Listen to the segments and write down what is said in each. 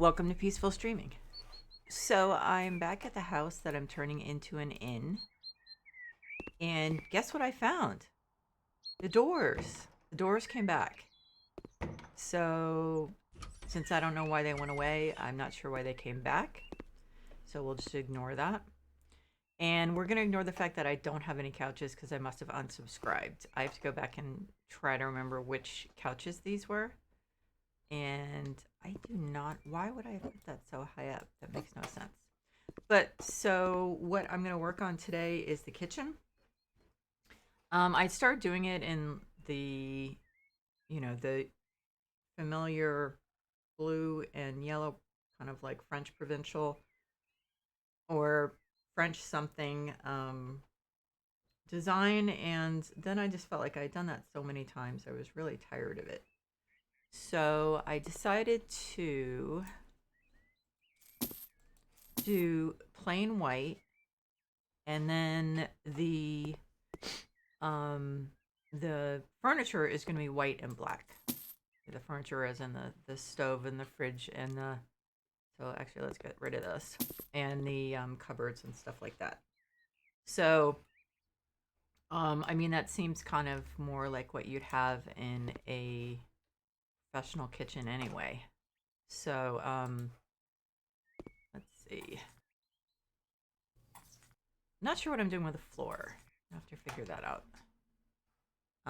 Welcome to Peaceful Streaming. So I'm back at the house that I'm turning into an inn. And guess what I found? The doors. The doors came back. So since I don't know why they went away, I'm not sure why they came back. So we'll just ignore that. And we're going to ignore the fact that I don't have any couches because I must have unsubscribed. I have to go back and try to remember which couches these were. And I do not. Why would I put that so high up? That makes no sense. But so what I'm going to work on today is the kitchen. I started doing it in the familiar blue and yellow, kind of like French provincial or French something design. And then I just felt like I'd done that so many times. I was really tired of it. So I decided to do plain white, and then um the furniture is going to be white and black. The furniture is in the stove and the fridge and the so actually let's get rid of this and the cupboards and stuff like that. So I mean that seems kind of more like what you'd have in a professional kitchen anyway. So let's see. Not sure what I'm doing with the floor. I have to figure that out.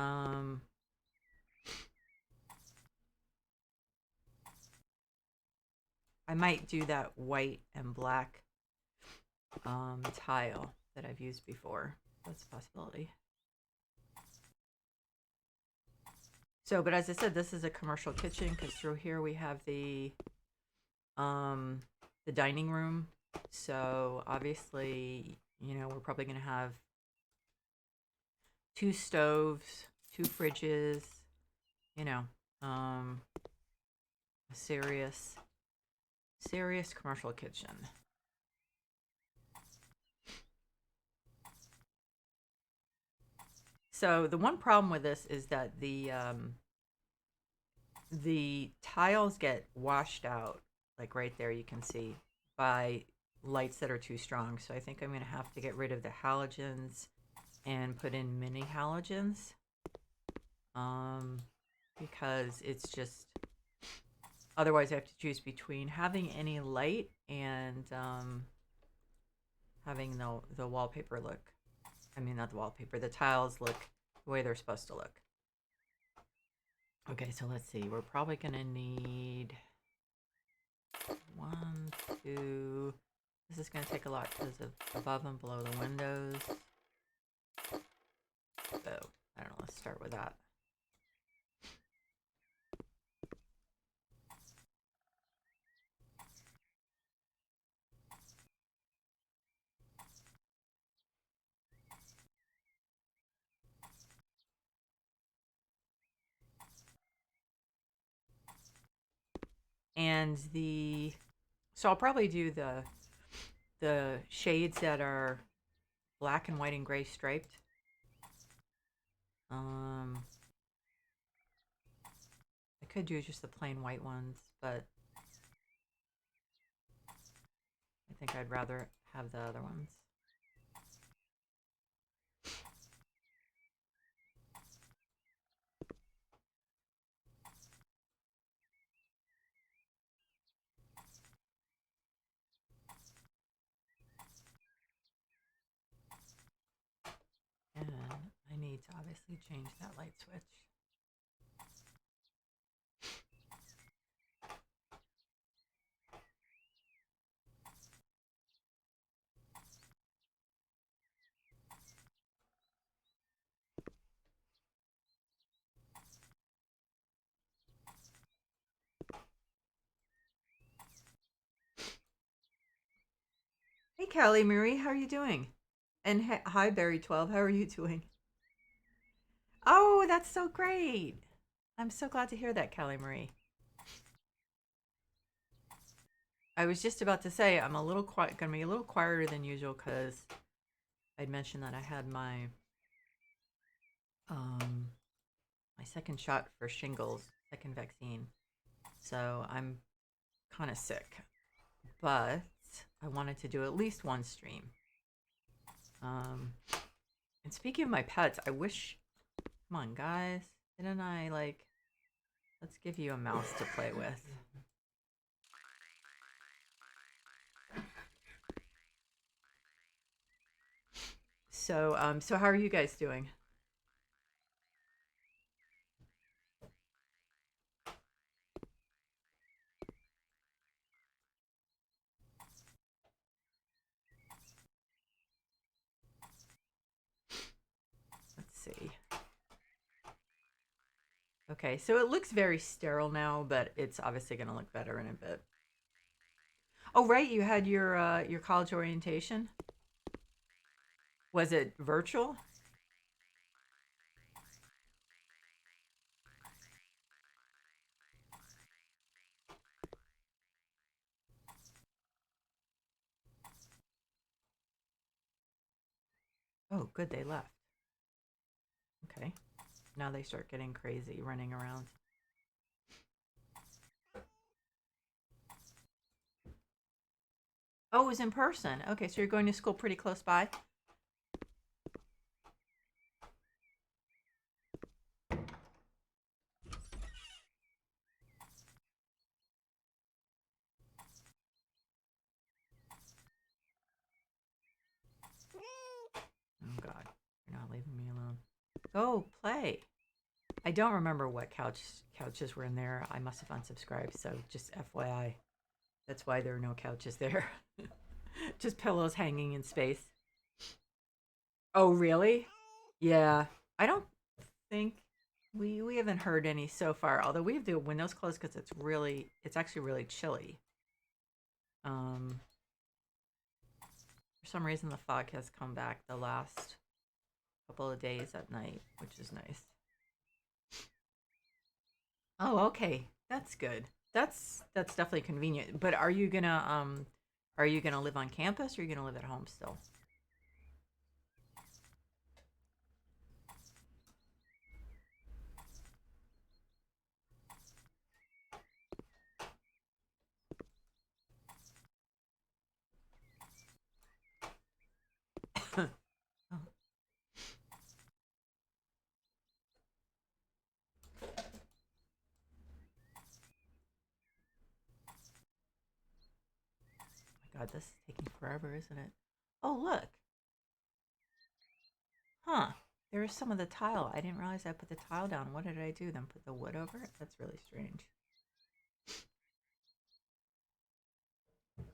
Um, I might do that white and black tile that I've used before. That's a possibility. So, but as I said, this is a commercial kitchen because through here we have um, the dining room. So obviously, we're probably going to have two stoves, two fridges, you know, a serious commercial kitchen. So the one problem with this is that the tiles get washed out, like right there you can see, by lights that are too strong. So I think I'm going to have to get rid of the halogens and put in mini halogens, um, because it's just otherwise I have to choose between having any light and having the wallpaper look. I mean, not the wallpaper, the tiles look the way they're supposed to look. Okay, so let's see. We're probably going to need one, two. This is going to take a lot because of above and below the windows. So, I don't know. Let's start with that. And so I'll probably do the shades that are black and white and gray striped. Um, I could do just the plain white ones, but I think I'd rather have the other ones. And I need to obviously change that light switch. Hey, Callie Marie, how are you doing? And hi, Barry12, how are you doing? Oh, that's so great. I'm so glad to hear that, Callie Marie. I was just about to say I'm a little quiet, gonna be a little quieter than usual because I'd mentioned that I had um my second shot for shingles, second vaccine. So I'm kind of sick, but I wanted to do at least one stream. Um, and speaking of my pets, I wish. Come on, guys. Didn't I like? Let's give you a mouse to play with. So how are you guys doing? Let's see. Okay, so it looks very sterile now, but it's obviously going to look better in a bit. Oh, right, you had your college orientation. Was it virtual? Oh, good, they left. Okay. Now they start getting crazy, running around. Oh, it was in person. Okay, so you're going to school pretty close by? Oh God, you're not leaving me alone. Go play. I don't remember what couches were in there. I must have unsubscribed, so just FYI. That's why there are no couches there. Just pillows hanging in space. Oh, really? Yeah. I don't think we haven't heard any so far. Although we have the windows closed because it's actually really chilly. Um, for some reason the fog has come back the last couple of days at night, which is nice. Oh, okay. That's good. That's definitely convenient. But are you gonna live on campus or are you gonna live at home still? Oh my God, this is taking forever, isn't it? Oh, look. Huh. There's some of the tile. I didn't realize I put the tile down. What did I do? Then put the wood over it? That's really strange.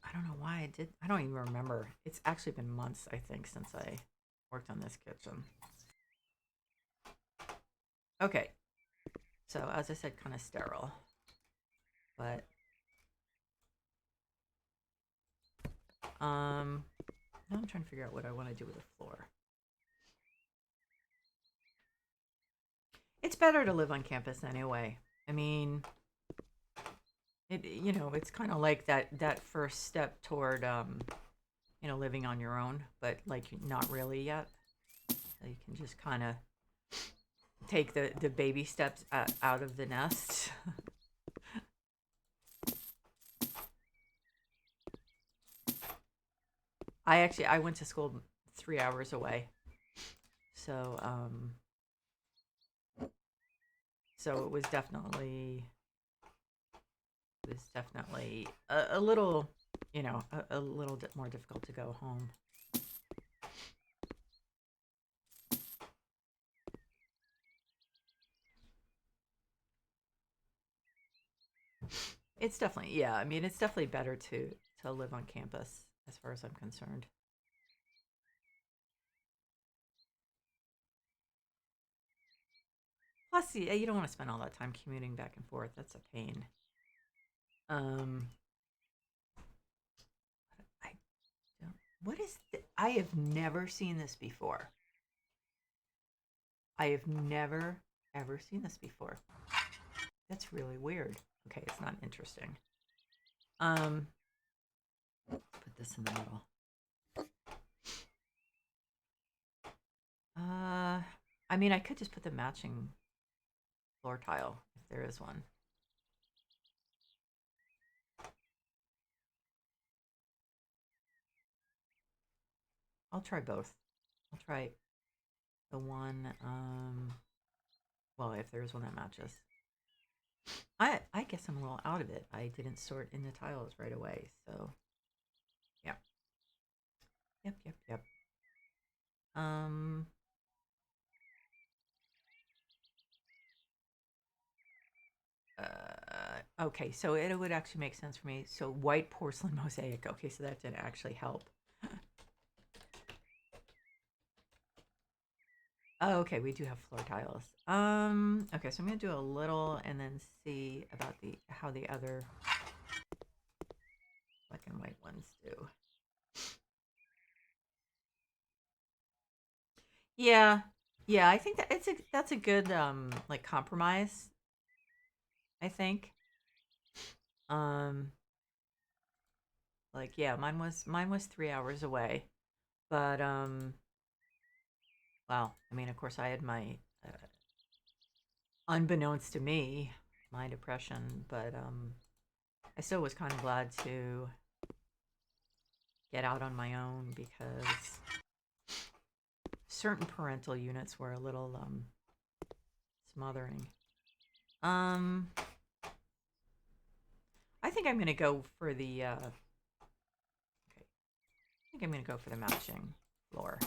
I don't know why I did. I don't even remember. It's actually been months, I think, since I worked on this kitchen. Okay. So, as I said, kind of sterile. But, now I'm trying to figure out what I want to do with the floor. It's better to live on campus anyway. I mean, it's kind of like that first step toward living on your own, but like not really yet. So you can just kind of take the baby steps out of the nest. I went to school 3 hours away, so it was definitely a little, a little bit more difficult to go home. It's definitely, yeah. I mean, it's definitely better to live on campus as far as I'm concerned. Plus, you don't want to spend all that time commuting back and forth. That's a pain. Um, I don't. What is? I have never seen this before. I have never ever seen this before. That's really weird. Okay, it's not interesting. Um, put this in the middle. Uh, I mean, I could just put the matching floor tile if there is one. I'll try both. I'll try the one, well, if there's one that matches. I guess I'm a little out of it. I didn't sort in the tiles right away, so yeah. Yep. Um, okay, so it would actually make sense for me. So white porcelain mosaic. Okay, so that did actually help. Oh, okay, we do have floor tiles. Okay, so I'm gonna do a little and then see about how the other black and white ones do. Yeah, yeah, I think that that's a good like compromise. I think. Um, like yeah, mine was 3 hours away, but well, I mean, of course, I had my unbeknownst to me, my depression, but I still was kind of glad to get out on my own because certain parental units were a little smothering. Um, I think I'm gonna go for the. Okay, I think I'm gonna go for the matching floor.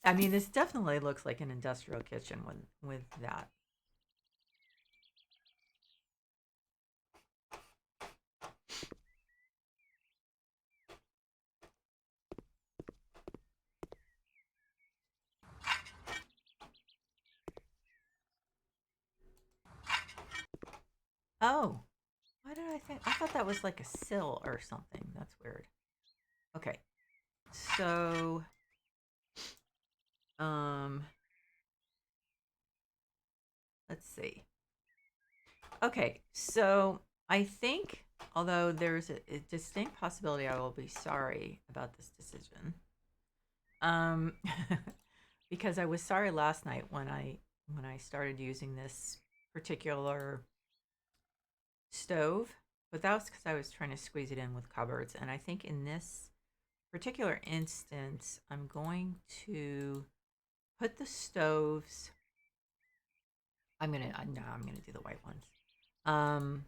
I mean, this definitely looks like an industrial kitchen with that. Oh, why did I think? I thought that was like a sill or something. That's weird. Okay, so um, let's see. Okay, so I think, although there's a distinct possibility I will be sorry about this decision, um, because I was sorry last night when I started using this particular stove, but that was because I was trying to squeeze it in with cupboards, and I think in this particular instance, I'm going to put the stoves. No, I'm gonna do the white ones. Um,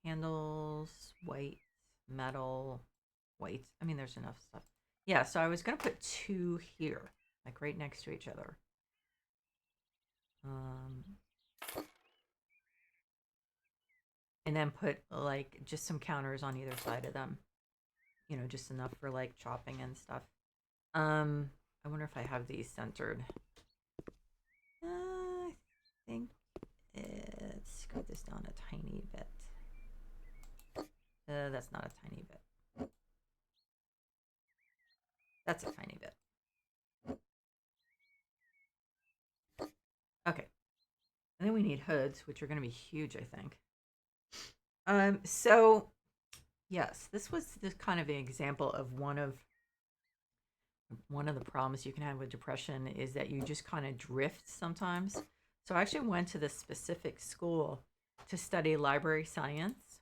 Handles, white, metal, white. I mean, there's enough stuff. Yeah, so I was gonna put two here, like right next to each other. Um, and then put like just some counters on either side of them. You know, just enough for like chopping and stuff. Um, I wonder if I have these centered. I think it's scrub this down a tiny bit. That's not a tiny bit. That's a tiny bit. Okay. And then we need hoods, which are going to be huge, I think. So yes, this was this kind of an example of one of the problems you can have with depression is that you just kind of drift sometimes. So I actually went to this specific school to study library science,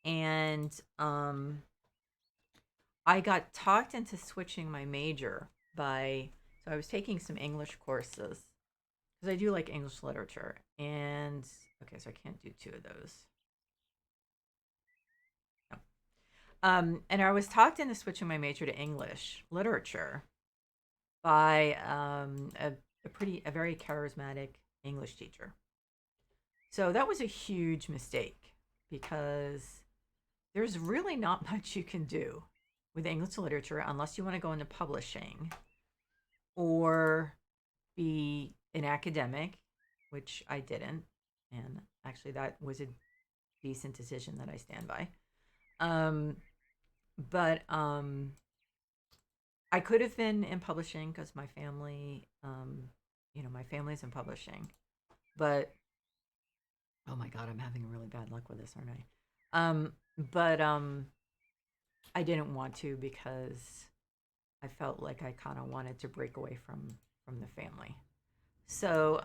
and I got talked into switching my major by so I was taking some English courses because I do like English literature, and okay, so I can't do two of those. No. And I was talked into switching my major to English literature by a very charismatic English teacher. So that was a huge mistake because there's really not much you can do with English literature unless you want to go into publishing or be an academic, which I didn't. And actually, that was a decent decision that I stand by. Um, but I could have been in publishing because my family, my family's in publishing. But oh my God, I'm having really bad luck with this, aren't I? But I didn't want to because I felt like I kind of wanted to break away from the family. So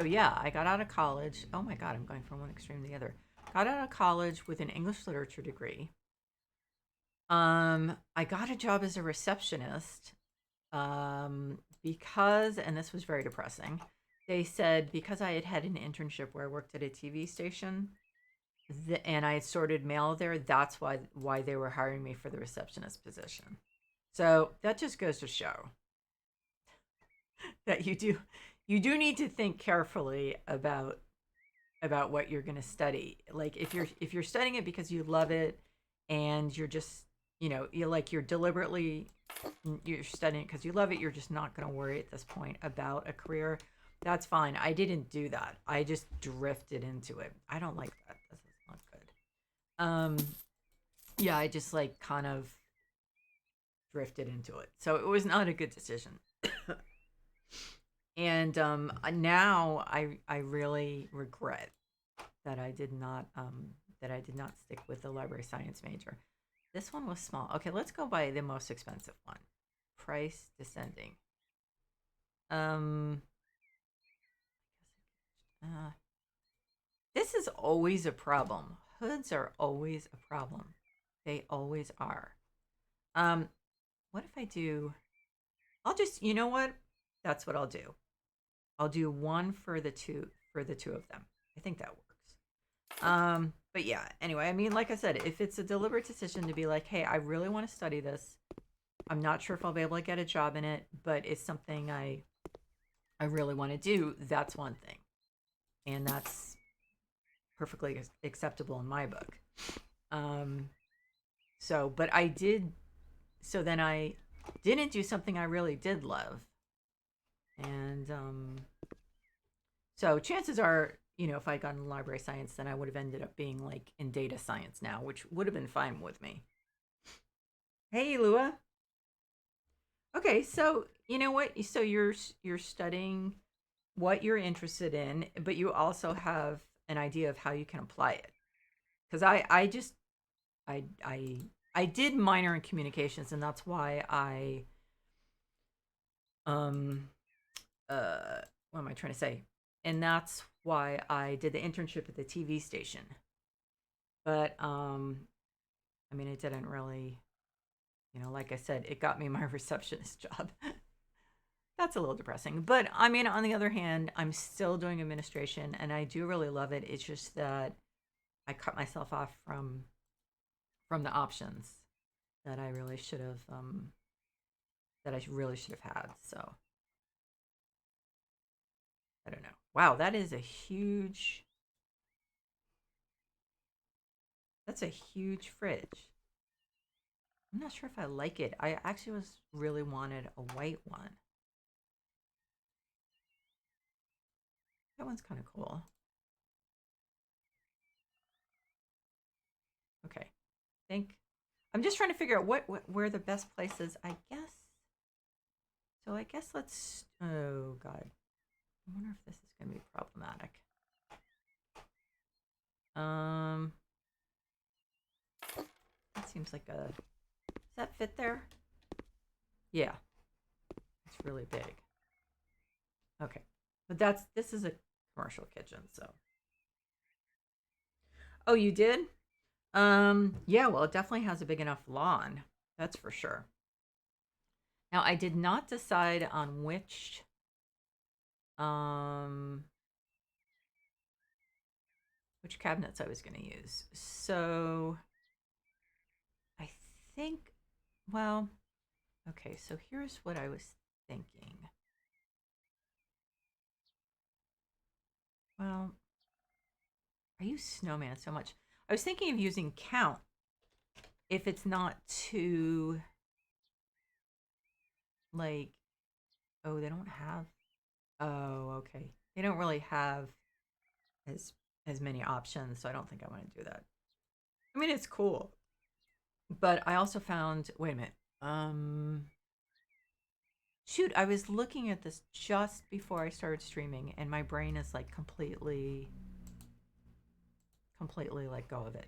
yeah, I got out of college. Oh my God, I'm going from one extreme to the other. got out of college with an English literature degree. I got a job as a receptionist because, and this was very depressing, they said because I had had an internship where I worked at a TV station, and I had sorted mail there, that's why they were hiring me for the receptionist position. So that just goes to show that you do need to think carefully about what you're going to study. Like if you're studying it because you love it and you're just, you're deliberately, you're studying it because you love it, you're just not going to worry at this point about a career. That's fine. I didn't do that. I just drifted into it. I don't like that. This is not good. Yeah, I just like kind of drifted into it. So it was not a good decision. And now I really regret that I did not stick with the library science major. This one was small. Okay, let's go by the most expensive one. Price descending. Um, uh, this is always a problem. Hoods are always a problem. They always are. Um, what if I do? I'll just, you know what? That's what I'll do. I'll do one for the two of them. I think that works. But yeah, anyway, I mean, like I said, if it's a deliberate decision to be like, hey, I really want to study this. I'm not sure if I'll be able to get a job in it, but it's something I really want to do. That's one thing, and that's perfectly acceptable in my book. Um, so, but I did. So then I didn't do something I really did love, and so chances are, if I got in library science, then I would have ended up being like in data science now, which would have been fine with me. Hey, Lua. Okay, so you know what? So you're studying what you're interested in, but you also have an idea of how you can apply it. Because I just I I did minor in communications, and that's why I um what am I trying to say? And that's why I did the internship at the TV station. But I mean, it didn't really, like I said, it got me my receptionist job. That's a little depressing. But I mean, on the other hand, I'm still doing administration and I do really love it. It's just that I cut myself off from the options that I really should have that I really should have had. So, I don't know. Wow, that is a huge that's a huge fridge. I'm not sure if I like it. I actually was really wanted a white one. That one's kind of cool. Okay. Think I'm just trying to figure out what where the best places, I guess. So I guess let's oh god. I wonder if this is going to be problematic. Um that seems like a does that fit there? Yeah. It's really big. Okay. But this is a commercial kitchen, so. Oh, you did? Yeah, well, it definitely has a big enough lawn. That's for sure. Now, I did not decide on um which cabinets I was going to use. So, I think well, okay, so here's what I was thinking. Well, I use snowman so much. I was thinking of using count if it's not too like oh, they don't have oh, okay. They don't really have as as many options, so I don't think I want to do that. I mean, it's cool, but I also found wait a minute. Shoot, I was looking at this just before I started streaming and my brain is like completely let go of it.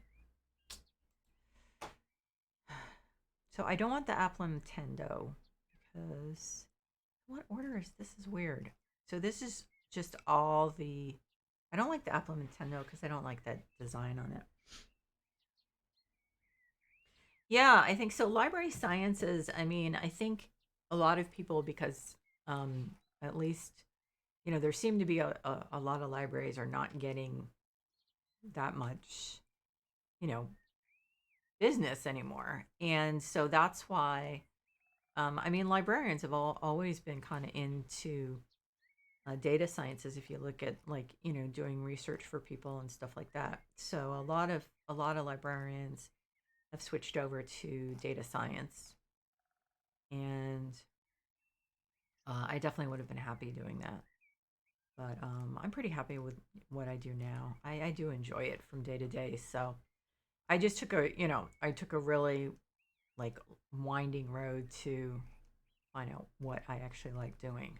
So I don't want the Apple Nintendo because what order is this? Is weird. So this is just all the I don't like the Apple Nintendo because I don't like that design on it. Yeah, I think so. Library sciences, I mean, I think a lot of people, because um, at least, there seem to be a lot of libraries are not getting that much, you know, business anymore. And so that's why, I mean, librarians have always been kind of into data sciences. If you look at, like, doing research for people and stuff like that. So a lot of librarians have switched over to data science, and I definitely would have been happy doing that. But I'm pretty happy with what I do now. I do enjoy it from day to day. So I just took a really, like, winding road to find out what I actually like doing.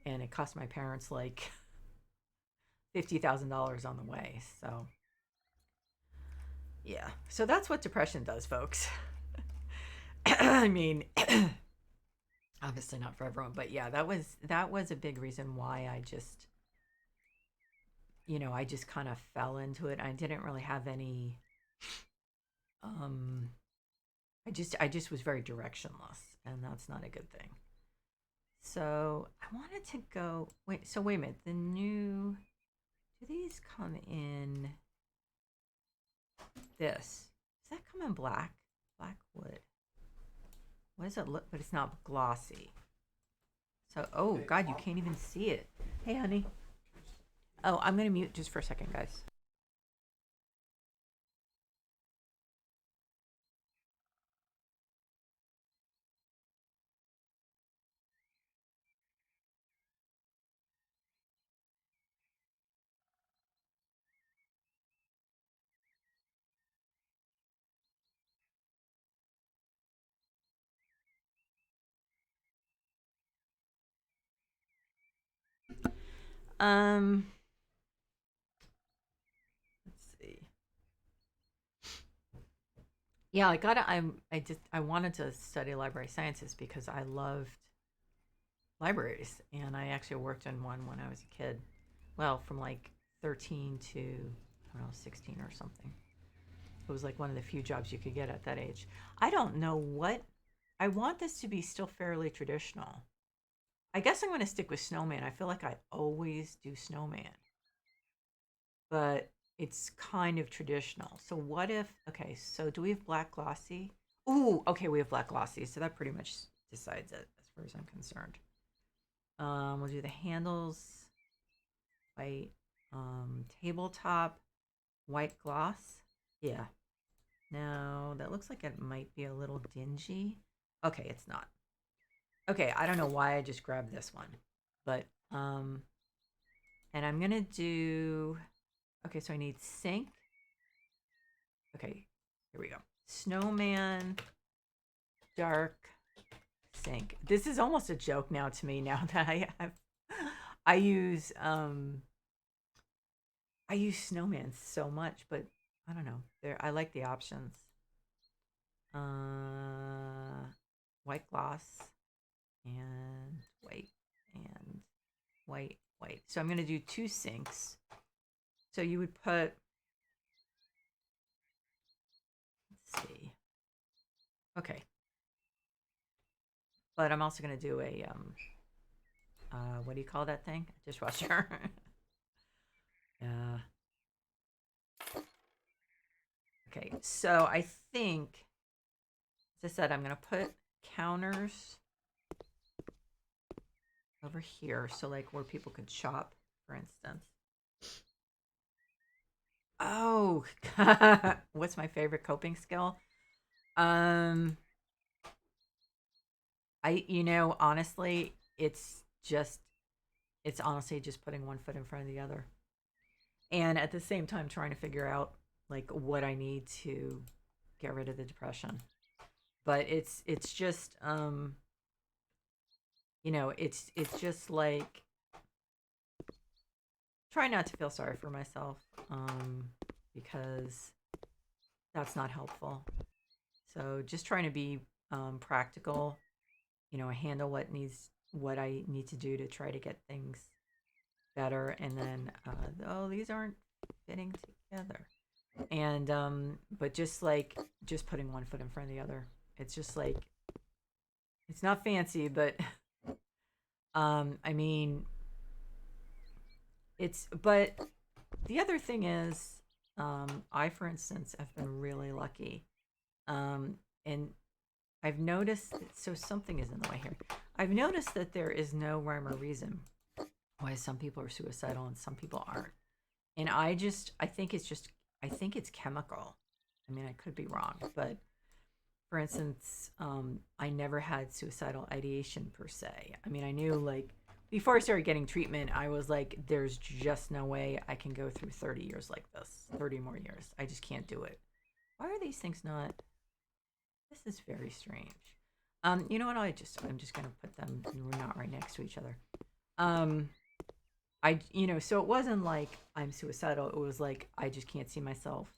And it cost my parents like $50,000 on the way. So yeah. So that's what depression does, folks. I mean, obviously not for everyone, but yeah, that was a big reason why I just kind of fell into it. I didn't really have any um I just was very directionless, and that's not a good thing. So I wanted to go wait, so wait a minute. Do these come in this? Does that come in black? Black wood. What does it look? But it's not glossy. So, oh God, you can't even see it. Hey, honey. Oh, I'm gonna mute just for a second, guys. Um, let's see. Yeah, I wanted to study library sciences because I loved libraries, and I actually worked in one when I was a kid. Well, from like 13 to, I don't know, 16 or something. It was like one of the few jobs you could get at that age. I don't know what I want this to be still fairly traditional. I guess I'm going to stick with snowman. I feel like I always do snowman, but it's kind of traditional. So what if, okay, so do we have black glossy? Ooh, okay, we have black glossy. So that pretty much decides it as far as I'm concerned. We'll do the handles, white, tabletop, white gloss. Yeah. Now that looks like it might be a little dingy. Okay, it's not. Okay, I don't know why I just grabbed this one, but and I'm gonna do. Okay, so I need sink. Okay, here we go. Snowman, dark, sink. This is almost a joke now to me now that I use I use snowman so much, but I don't know. I like the options. Uh, white gloss and white and white, white. So I'm gonna do two sinks. So you would put. Let's see. Okay, but I'm also gonna do a what do you call that thing? Dishwasher. Yeah. Okay, so I think, as I said, I'm gonna put counters over here, so like where people could shop, for instance. Oh, what's my favorite coping skill? Um, honestly, it's honestly just putting one foot in front of the other, and at the same time trying to figure out like what I need to get rid of the depression. But it's just it's just like try not to feel sorry for myself, because that's not helpful. So just trying to be practical, handle what I need to do to try to get things better, and then oh, these aren't fitting together. And but just putting one foot in front of the other. It's just like it's not fancy, but I mean, it's but the other thing is, I, for instance, have been really lucky. And I've noticed so something is in the way here. I've noticed that there is no rhyme or reason why some people are suicidal and some people aren't. And I think it's chemical. I mean, I could be wrong, but for instance, I never had suicidal ideation per se. I mean, I knew like before I started getting treatment, I was like, there's just no way I can go through 30 years like this, 30 more years. I just can't do it. Why are these things not? This is very strange. You know what? I'm just gonna put them. We're not right next to each other. Um, so it wasn't like I'm suicidal. It was like I just can't see myself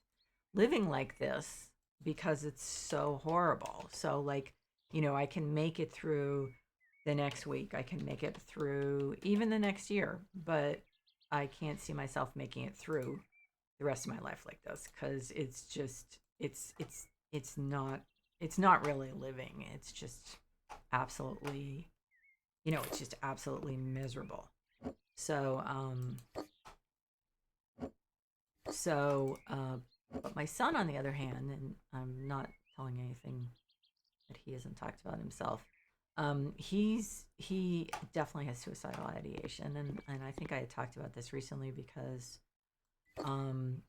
living like this because it's so horrible. So like, I can make it through the next week. I can make it through even the next year, but I can't see myself making it through the rest of my life like this because it's just it's not really living. It's just absolutely, it's just absolutely miserable. So, but my son, on the other hand, and I'm not telling anything that he hasn't talked about himself. He definitely has suicidal ideation, and I think I had talked about this recently because um,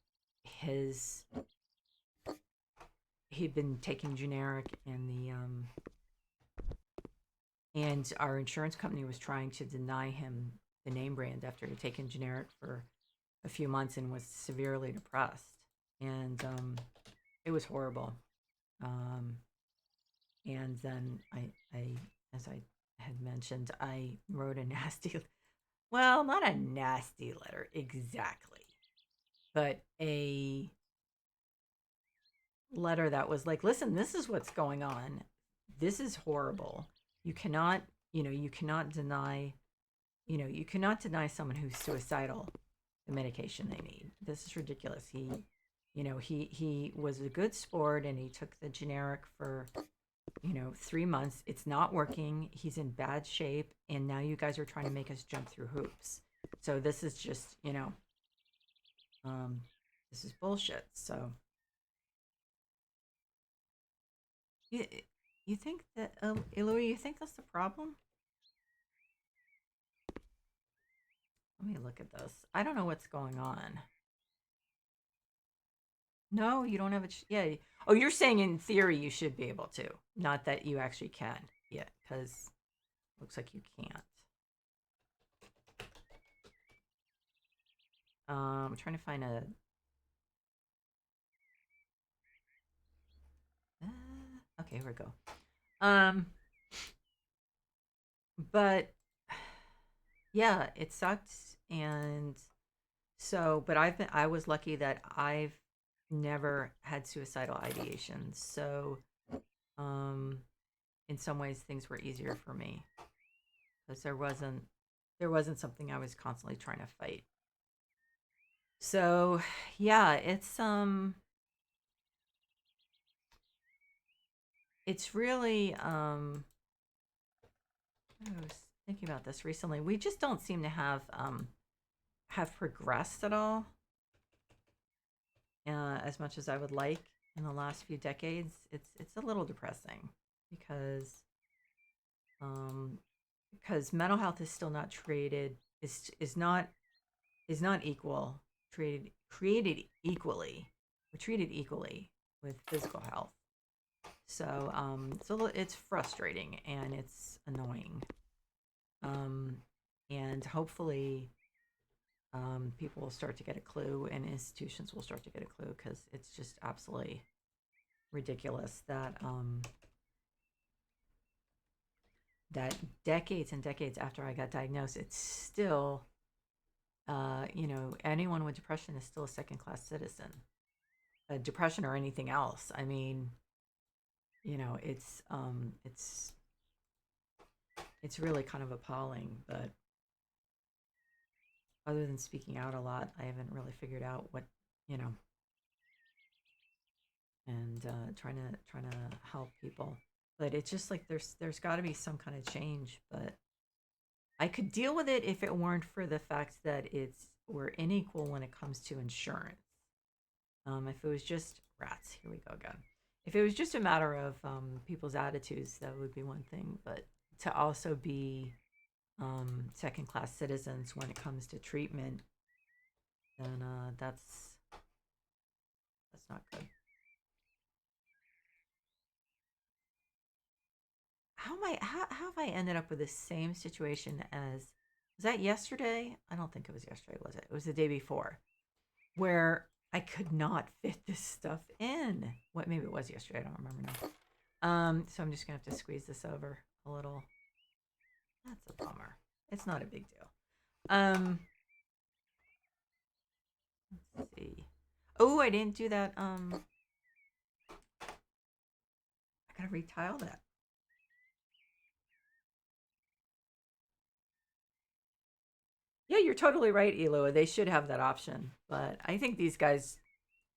his he'd been taking generic, and our insurance company was trying to deny him the name brand after he'd taken generic for a few months and was severely depressed, and it was horrible. Um, and then as I had mentioned, I wrote a nasty, well, not a nasty letter exactly, but a letter that was like, listen, this is what's going on. This is horrible. You cannot, you cannot deny, you cannot deny someone who's suicidal the medication they need. This is ridiculous. He was a good sport and he took the generic for 3 months. It's not working. He's in bad shape, and now you guys are trying to make us jump through hoops. So this is just, um, this is bullshit. So you, you think that, Eloy, you think that's the problem? Let me look at this. I don't know what's going on. No, you don't have it. Yeah. Oh, you're saying in theory you should be able to, not that you actually can. Yeah, because looks like you can't. I'm trying to find a. Okay, here we go. Um, but yeah, it sucks, and but I was lucky that I've never had suicidal ideation. So, um, in some ways, things were easier for me because there wasn't something I was constantly trying to fight. So, yeah, it's really I was thinking about this recently. We just don't seem to have progressed at all, as much as I would like in the last few decades. It's a little depressing because um, because mental health is still not treated is not equal created equally or treated equally with physical health. So it's frustrating and it's annoying. Um, and hopefully people will start to get a clue and institutions will start to get a clue because it's just absolutely ridiculous that decades and decades after I got diagnosed, it's still, anyone with depression is still a second class citizen. Depression or anything else. I mean, it's really kind of appalling, but other than speaking out a lot, I haven't really figured out what, you know, and trying to help people. But it's just like there's got to be some kind of change. But I could deal with it if it weren't for the fact that we're unequal when it comes to insurance. If it was just rats, here we go again. If it was just a matter of people's attitudes, that would be one thing. But to also be second class citizens when it comes to treatment, then that's not good. How have I ended up with the same situation as was that yesterday? I don't think it was yesterday, was it? It was the day before where I could not fit this stuff in. What maybe it was yesterday, I don't remember now. So I'm just gonna have to squeeze this over a little. That's a bummer. It's not a big deal. Um let's see. Oh, I didn't do that. I gotta retile that. Yeah, you're totally right, Eloa. They should have that option. But I think these guys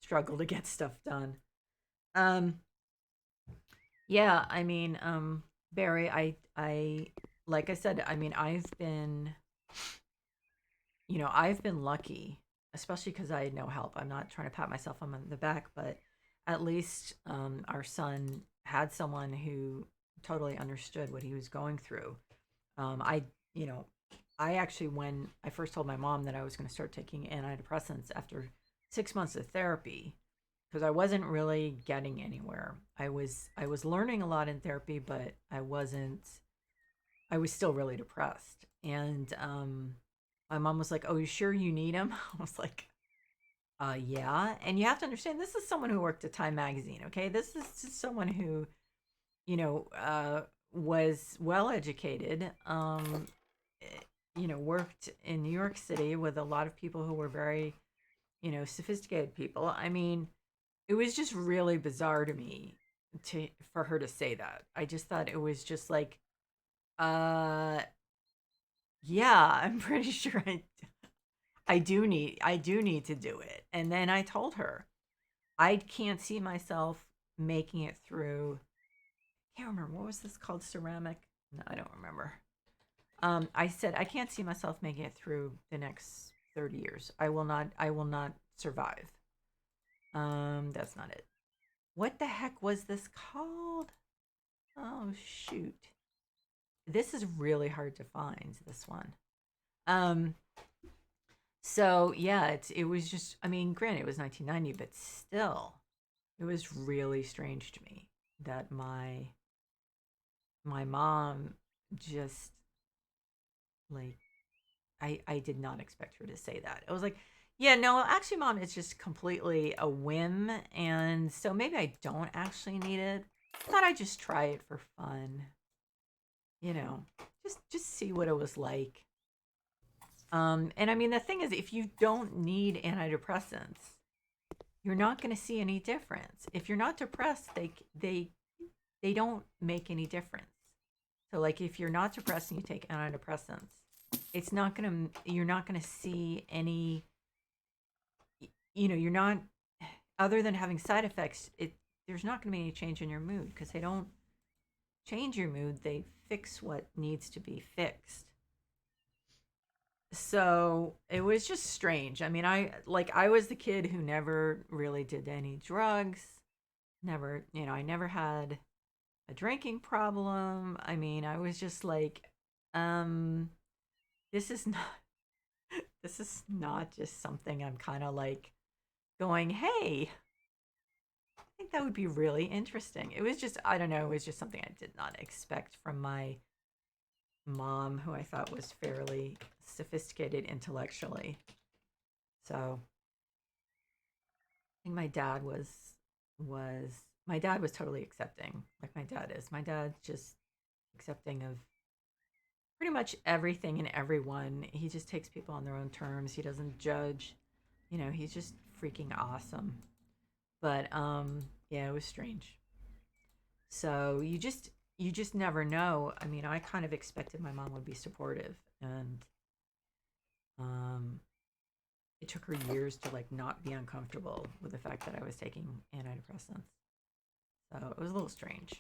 struggle to get stuff done. Um, yeah, I mean, Barry, I, like I said, I mean, I've been lucky, especially because I had no help. I'm not trying to pat myself on the back, but at least our son had someone who totally understood what he was going through. I, you know, I actually, when I first told my mom that I was going to start taking antidepressants after 6 months of therapy, because I wasn't really getting anywhere. I was learning a lot in therapy, but I wasn't. I was still really depressed, and my mom was like, "Oh, you sure you need him?" I was like, yeah." And you have to understand, this is someone who worked at Time Magazine. Okay, this is just someone who, was well educated. Eh, worked in New York City with a lot of people who were very, sophisticated people. I mean, it was just really bizarre to me to for her to say that. I just thought it was just like, uh, yeah, I'm pretty sure I do need to do it. And then I told her I can't see myself making it through. I can't remember what was this called, ceramic. No, I don't remember. I said I can't see myself making it through the next 30 years. I will not. I will not survive. That's not it. What the heck was this called? Oh shoot. This is really hard to find, this one. Um so yeah, it was just, I mean, granted it was 1990, but still it was really strange to me that my mom just, like, I did not expect her to say that. It was like, yeah, no, actually, mom, it's just completely a whim, and so maybe I don't actually need it. I thought I'd just try it for fun, you know, just see what it was like. And I mean, the thing is, if you don't need antidepressants, you're not going to see any difference. If you're not depressed, they don't make any difference. So, like, if you're not depressed and you take antidepressants, you're not gonna see any. You're not, other than having side effects. There's not gonna be any change in your mood because they don't change your mood. They fix what needs to be fixed. So it was just strange. I mean, I was the kid who never really did any drugs. Never, I never had a drinking problem. I mean, I was just like, um, this is not this is not just something I'm kind of like going, hey, I think that would be really interesting. It was just, I don't know, it was just something I did not expect from my mom, who I thought was fairly sophisticated intellectually. So I think my dad was totally accepting, like my dad is. My dad's just accepting of pretty much everything and everyone. He just takes people on their own terms. He doesn't judge. He's just freaking awesome. But yeah, it was strange. So you just never know. I mean, I kind of expected my mom would be supportive, and Um, it took her years to like not be uncomfortable with the fact that I was taking antidepressants. So it was a little strange.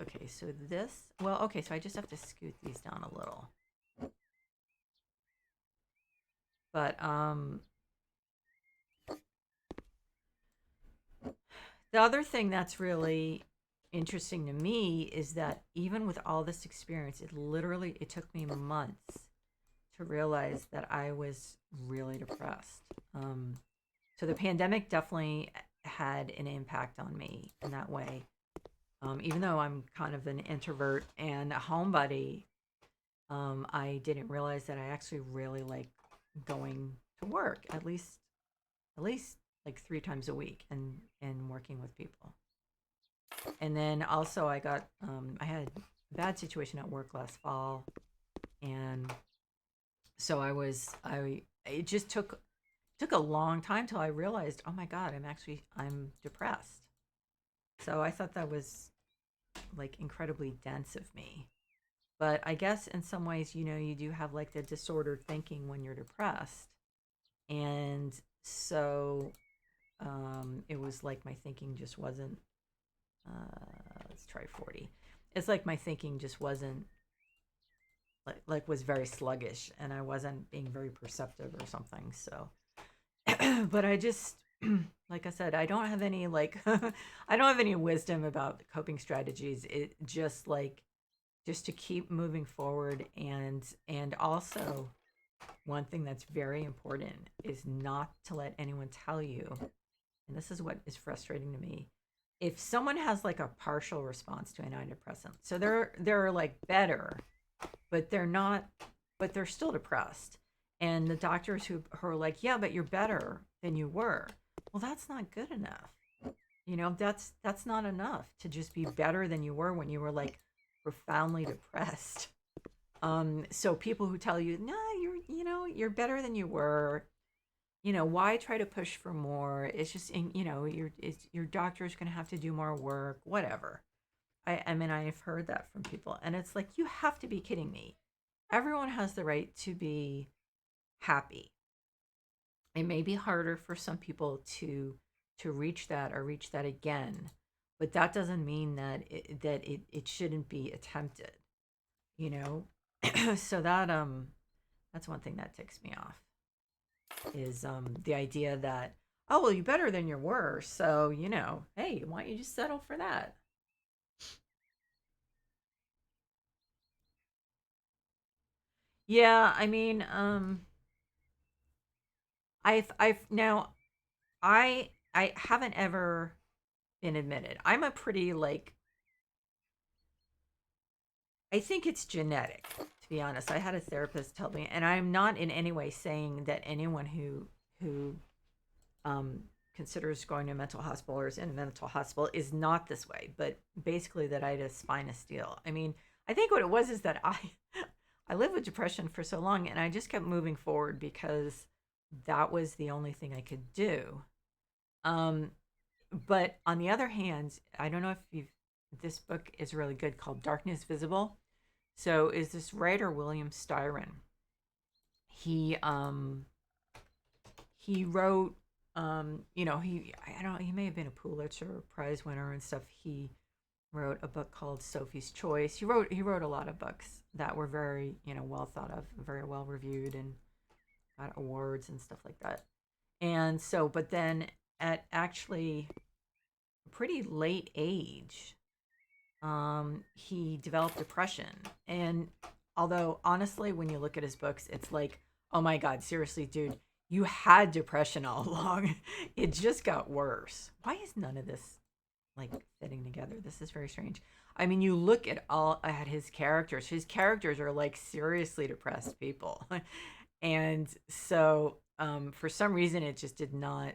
Okay, so this, well, okay, so I just have to scoot these down a little. But the other thing that's really interesting to me is that even with all this experience, it took me months to realize that I was really depressed. So the pandemic definitely had an impact on me in that way. Even though I'm kind of an introvert and a homebody, I didn't realize that I actually really like going to work at least like 3 times a week and working with people. And then also I had a bad situation at work last fall, and so I it just took a long time till I realized, oh my god, I'm depressed. So I thought that was like incredibly dense of me. But I guess in some ways, you do have like the disordered thinking when you're depressed. And so it was like my thinking just wasn't, let's try 40. It's like my thinking just wasn't, like was very sluggish and I wasn't being very perceptive or something. So, but I just, like I said, I don't have any like, I don't have any wisdom about coping strategies. It just like, just to keep moving forward, and also one thing that's very important is not to let anyone tell you, and this is what is frustrating to me, if someone has like a partial response to antidepressant, so they're like better, but they're not, but they're still depressed, and the doctors who are like, yeah, but you're better than you were, well, that's not good enough. That's not enough to just be better than you were when you were like profoundly depressed. So people who tell you, no, you're better than you were, why try to push for more? It's just, your doctor's going to have to do more work, whatever. I mean, I've heard that from people, and it's like, you have to be kidding me. Everyone has the right to be happy. It may be harder for some people to reach that or reach that again, but that doesn't mean that it shouldn't be attempted, you know? So that's one thing that ticks me off is the idea that, oh, well, you're better than you were, so hey, why don't you just settle for that? Yeah, I mean, I've now I haven't ever been admitted. I'm a pretty like, I think it's genetic, to be honest. I had a therapist tell me, and I'm not in any way saying that anyone who um, considers going to a mental hospital or is in a mental hospital is not this way, but basically that I had a spina steel. I mean, I think what it was is that I lived with depression for so long, and I just kept moving forward because that was the only thing I could do. Um, but on the other hand, I don't know if you've this book is really good called Darkness Visible. So is this writer William Styron? He he wrote I don't know, he may have been a Pulitzer Prize winner and stuff. He wrote a book called Sophie's Choice. He wrote a lot of books that were very, well thought of, very well reviewed, and got awards and stuff like that. And so, but then at actually a pretty late age, he developed depression. And although honestly, when you look at his books, it's like, oh my God, seriously, dude, you had depression all along. It just got worse. Why is none of this like fitting together? This is very strange. I mean, you look at his characters. His characters are like seriously depressed people, and so for some reason, it just did not.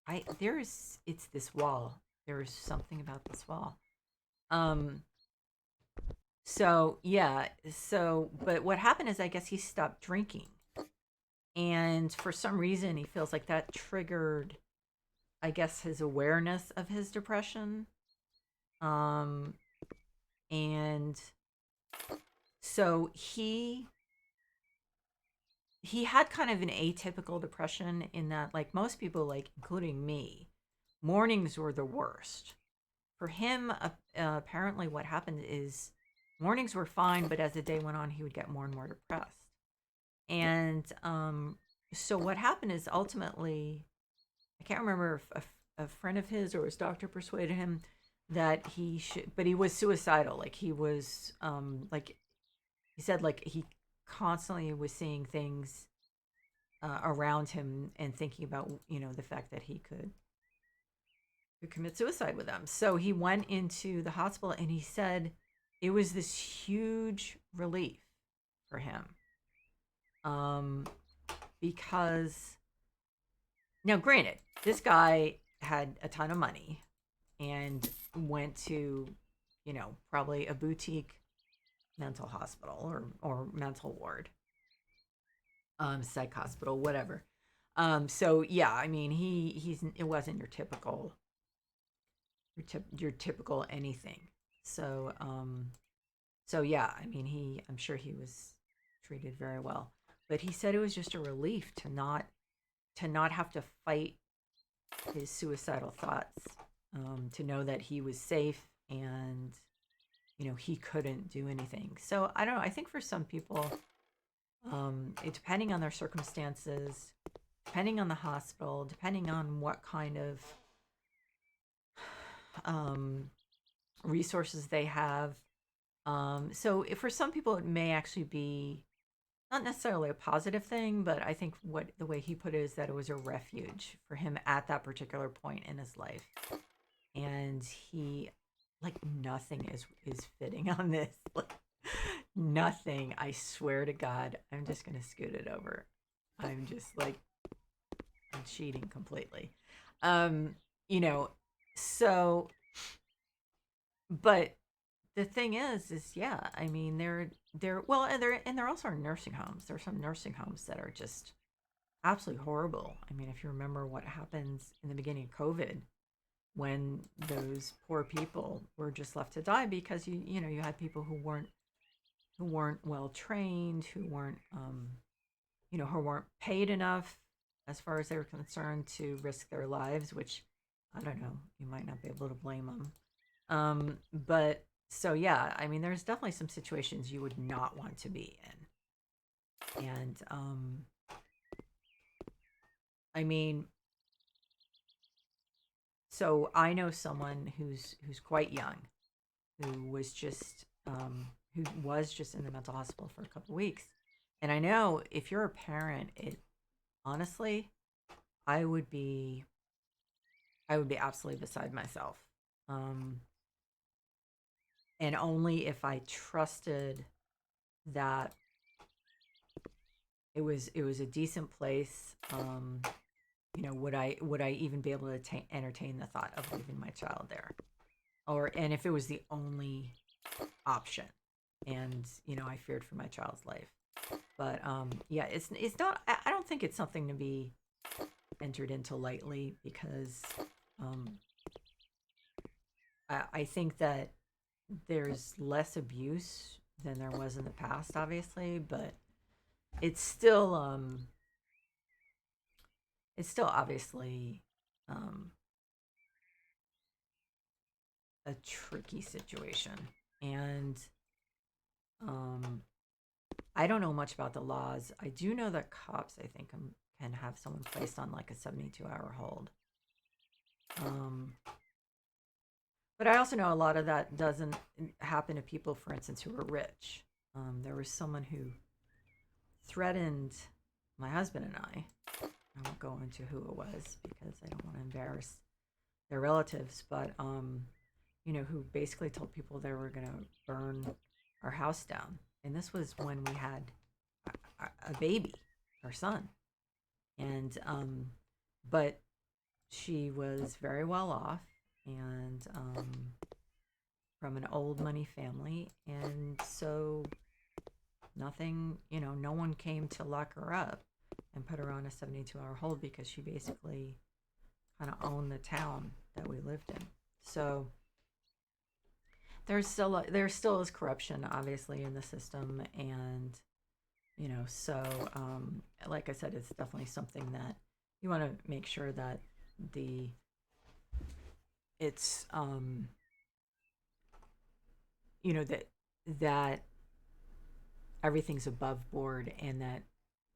It's this wall. There is something about this wall. Um, so yeah, but what happened is I guess he stopped drinking. And for some reason he feels like that triggered, I guess, his awareness of his depression. Um and So he had kind of an atypical depression in that, like most people, like including me, mornings were the worst. For him, apparently, what happened is mornings were fine, but as the day went on, he would get more and more depressed. And so what happened is ultimately, I can't remember if a friend of his or his doctor persuaded him that he should, but he was suicidal. Like he was, like he said, like he constantly was seeing things around him and thinking about, the fact that he could commit suicide with them. So he went into the hospital and he said it was this huge relief for him. Um, because now, granted, this guy had a ton of money and went to, probably a boutique mental hospital or mental ward, psych hospital, whatever. So yeah, I mean, it wasn't your typical anything. So so yeah, I mean, I'm sure he was treated very well, but he said it was just a relief to not have to fight his suicidal thoughts, to know that he was safe and he couldn't do anything. So I don't know. I think for some people, depending on their circumstances, depending on the hospital, depending on what kind of um, resources they have. So if for some people, it may actually be not necessarily a positive thing, but I think what the way he put it is that it was a refuge for him at that particular point in his life. And he, like, nothing is fitting on this. Like, nothing. I swear to God, I'm just gonna scoot it over. I'm just like, I'm cheating completely. Um, you know, so but the thing is yeah, I mean they're well, and there also are nursing homes. There are some nursing homes that are just absolutely horrible. I mean, if you remember what happens in the beginning of COVID, when those poor people were just left to die because you had people who weren't well trained, who weren't paid enough as far as they were concerned to risk their lives, which I don't know, you might not be able to blame them. But so yeah, I mean, there's definitely some situations you would not want to be in. And I mean, so I know someone who's quite young, who was just in the mental hospital for a couple weeks. And I know if you're a parent, it honestly, I would be I would be absolutely beside myself. Um, and only if I trusted that it was a decent place. Would I even be able to entertain the thought of leaving my child there, and if it was the only option, and I feared for my child's life. But yeah, it's not. I don't think it's something to be entered into lightly because um, I think that there's less abuse than there was in the past, obviously, but it's still um it's still obviously um a tricky situation. And um I don't know much about the laws. I do know that cops, I think, can have someone placed on like a 72-hour hold. Um but I also know a lot of that doesn't happen to people, for instance, who are rich. There was someone who threatened my husband and I won't go into who it was because I don't want to embarrass their relatives, but who basically told people they were going to burn our house down. And this was when we had a baby, our son. And but she was very well off and from an old money family, and so nothing, no one came to lock her up and put her on a 72-hour hold because she basically kind of owned the town that we lived in. So there still is corruption, obviously, in the system, and so like I said, it's definitely something that you want to make sure that the it's that that everything's above board, and that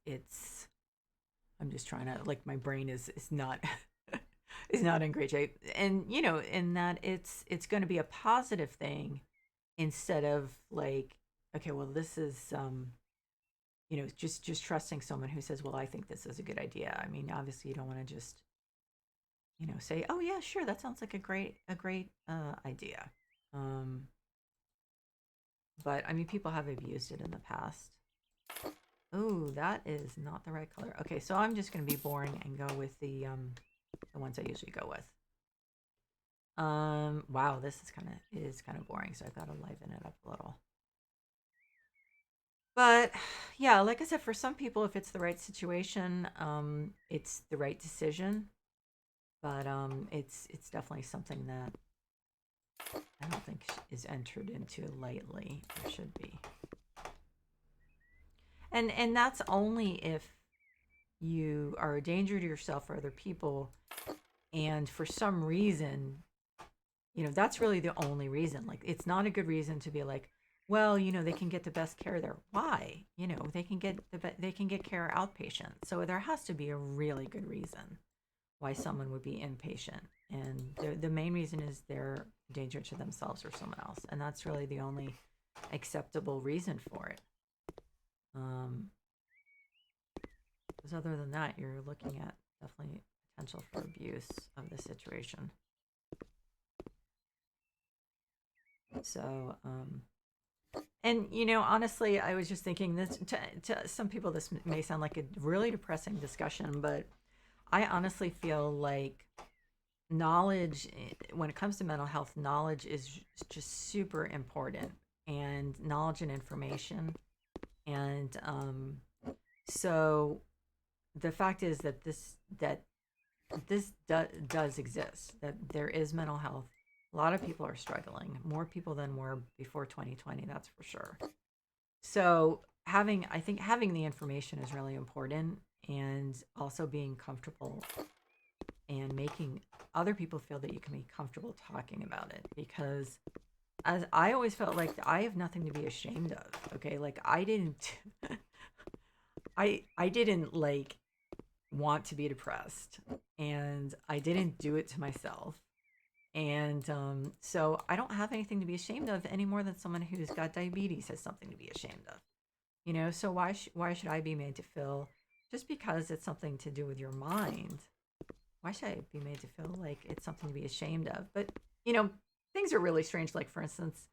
it's I'm just trying to, like, my brain is not is not in great shape, and in that it's going to be a positive thing, instead of like, okay, well, this is just trusting someone who says, well, I think this is a good idea. I mean, obviously you don't want to just say, oh yeah, sure, that sounds like a great idea. um but I mean, people have abused it in the past. Oh, that is not the right color. Okay, so I'm just going to be boring and go with the ones I usually go with. Wow, this is kind of boring, so I've got to liven it up a little. But yeah, like I said, for some people, if it's the right situation, it's the right decision. But it's definitely something that I don't think is entered into lightly. It should be, and that's only if you are a danger to yourself or other people, and for some reason, that's really the only reason. Like, it's not a good reason to be like, well, they can get the best care there. Why? They can get care outpatient. So there has to be a really good reason why someone would be inpatient, and the main reason is they're a danger to themselves or someone else, and that's really the only acceptable reason for it. Because other than that, you're looking at definitely potential for abuse of the situation. So, and honestly, I was just thinking this, to some people, this may sound like a really depressing discussion, but I honestly feel like knowledge, when it comes to mental health, knowledge is just super important, and knowledge and information. And so the fact is that this does exist, that there is mental health. A lot of people are struggling, more people than were before 2020, that's for sure. So I think having the information is really important, and also being comfortable and making other people feel that you can be comfortable talking about it, because as I always felt like, I have nothing to be ashamed of. Okay, like, I didn't I didn't like want to be depressed, and I didn't do it to myself. And so I don't have anything to be ashamed of any more than someone who's got diabetes has something to be ashamed of. So why should I be made to feel, just because it's something to do with your mind? Why should I be made to feel like it's something to be ashamed of? But you know, things are really strange. Like, for instance,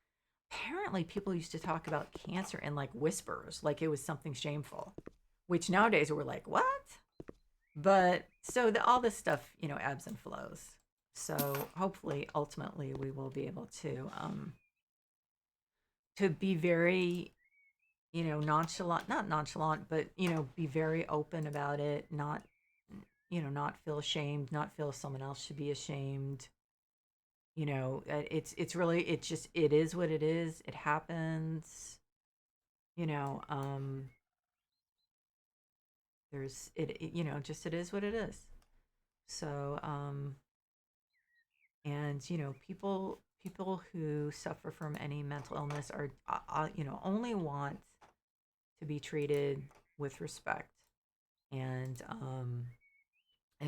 apparently people used to talk about cancer in like whispers, like it was something shameful, which nowadays we're like, what? But so all this stuff, ebbs and flows. So hopefully, ultimately, we will be able to be very, nonchalant, not nonchalant, but be very open about it. Not feel ashamed, not feel someone else should be ashamed. It's really, it is what it is. It happens. You know, there's just, it is what it is. So and people who suffer from any mental illness are only want to be treated with respect, and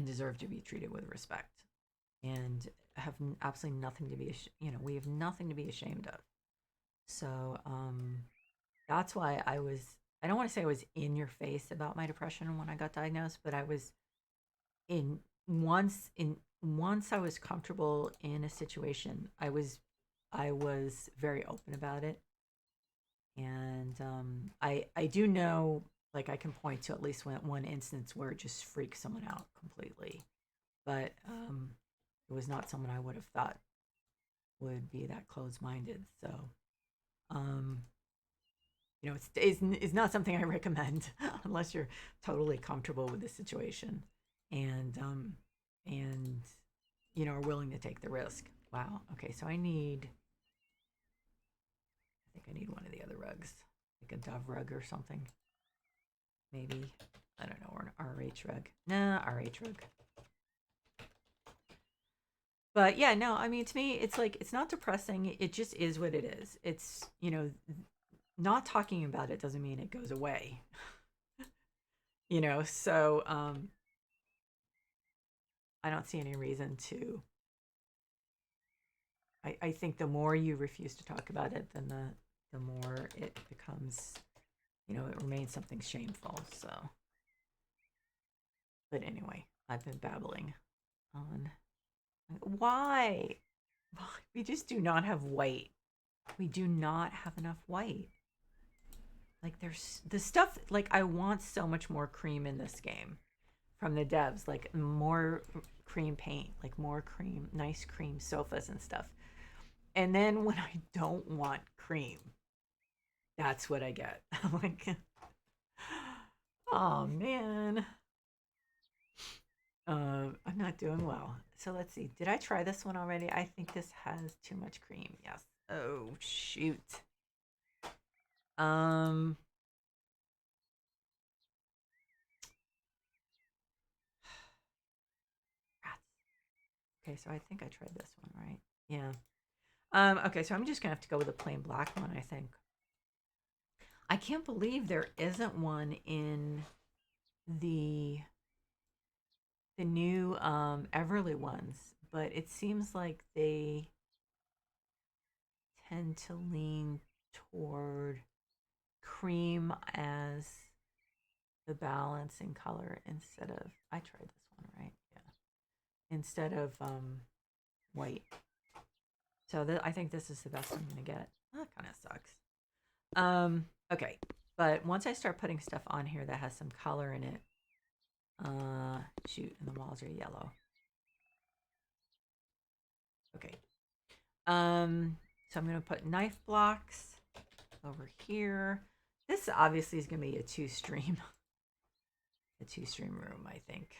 deserve to be treated with respect, and have absolutely nothing to be we have nothing to be ashamed of. So that's why I don't want to say I was in your face about my depression when I got diagnosed, but I was in once I was comfortable in a situation, I was very open about it. And I do know, like, I can point to at least one instance where it just freaked someone out completely, but it was not someone I would have thought would be that closed-minded. So um it's not something I recommend unless you're totally comfortable with the situation, and are willing to take the risk. Wow. Okay, so I need I need one of the other rugs, like a Dove rug or something. Maybe, I don't know, or an RH rug. Nah, RH rug. But yeah, no, I mean, to me, it's like, it's not depressing. It just is what it is. It's, you know, not talking about it doesn't mean it goes away. You know, so I don't see any reason to. I think the more you refuse to talk about it, then the more it becomes, you know, it remains something shameful. So, but anyway, I've been babbling on. Why? We just do not have white. We do not have enough white. Like there's the stuff, like I want so much more cream in this game from the devs, like more cream paint, like more cream, nice cream sofas and stuff. And then when I don't want cream, that's what I get. I'm like, oh man. I'm not doing well. So let's see. Did I try this one already? I think this has too much cream. Yes. Oh shoot. Um Okay, so I think I tried this one, right? Yeah. Okay, so I'm just gonna have to go with a plain black one, I think. I can't believe there isn't one in the new Everly ones, but it seems like they tend to lean toward cream as the balance in color instead of, I tried this one, right? Yeah. Instead of white. So I think this is the best I'm gonna get. That kind of sucks. Okay, but once I start putting stuff on here that has some color in it, shoot, and the walls are yellow. Okay. So I'm gonna put knife blocks over here. This obviously is gonna be a two-stream, a two-stream room, I think.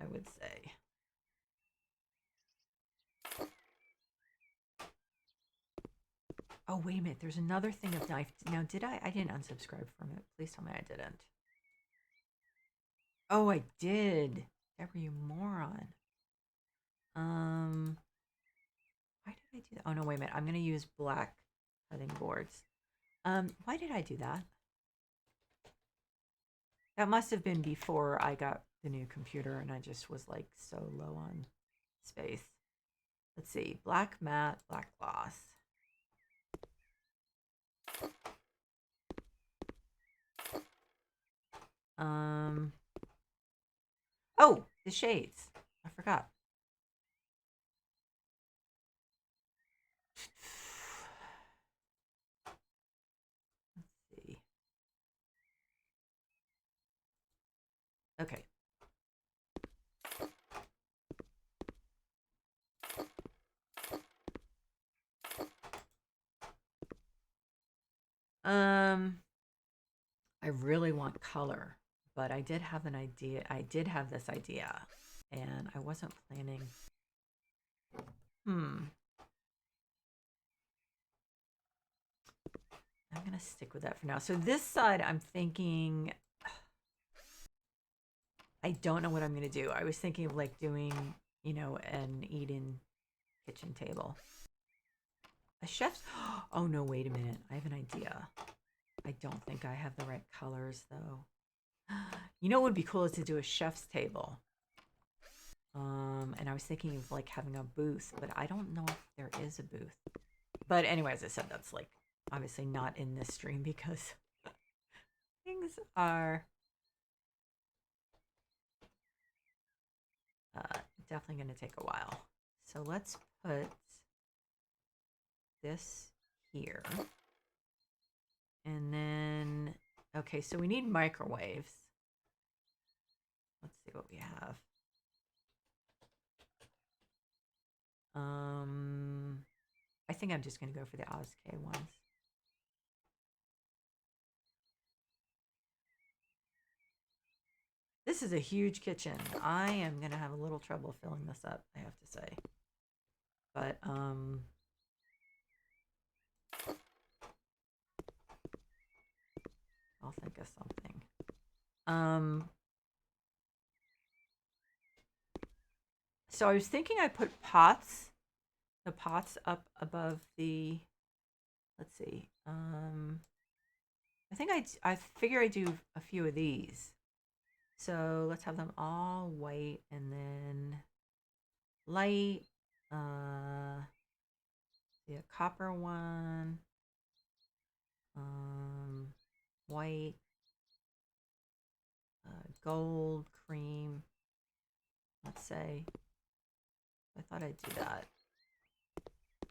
I would say. Oh, wait a minute. There's another thing of knife. Now, did I? I didn't unsubscribe from it. Please tell me I didn't. Oh, I did. Deborah, you moron. Why did I do that? Oh, no, wait a minute. I'm going to use black cutting boards. Why did I do that? That must have been before I got the new computer and I just was like so low on space. Let's see. Black matte, black gloss. Oh, the shades. I forgot. Let's see. Okay. I really want color, but I did have an idea. I did have this idea, and I wasn't planning. I'm gonna stick with that for now. So this side, I'm thinking. I don't know what I'm gonna do. I was thinking of like doing, you know, an eat-in kitchen table. A chef's. Oh no! Wait a minute. I have an idea. I don't think I have the right colors though. You know what would be cool is to do a chef's table. And I was thinking of like having a booth, but I don't know if there is a booth. But anyway, as I said, that's like obviously not in this stream because things are definitely going to take a while. So let's put this here. And then, okay, so we need microwaves. Let's see what we have. I think I'm just going to go for the OzK ones. This is a huge kitchen. I am going to have a little trouble filling this up, I have to say. But, of something. Um, so I was thinking I put the pots up above the, let's see. I figure I do a few of these. So let's have them all white and then light, uh, the copper one, um, white, gold, cream. Let's say. I thought I'd do that,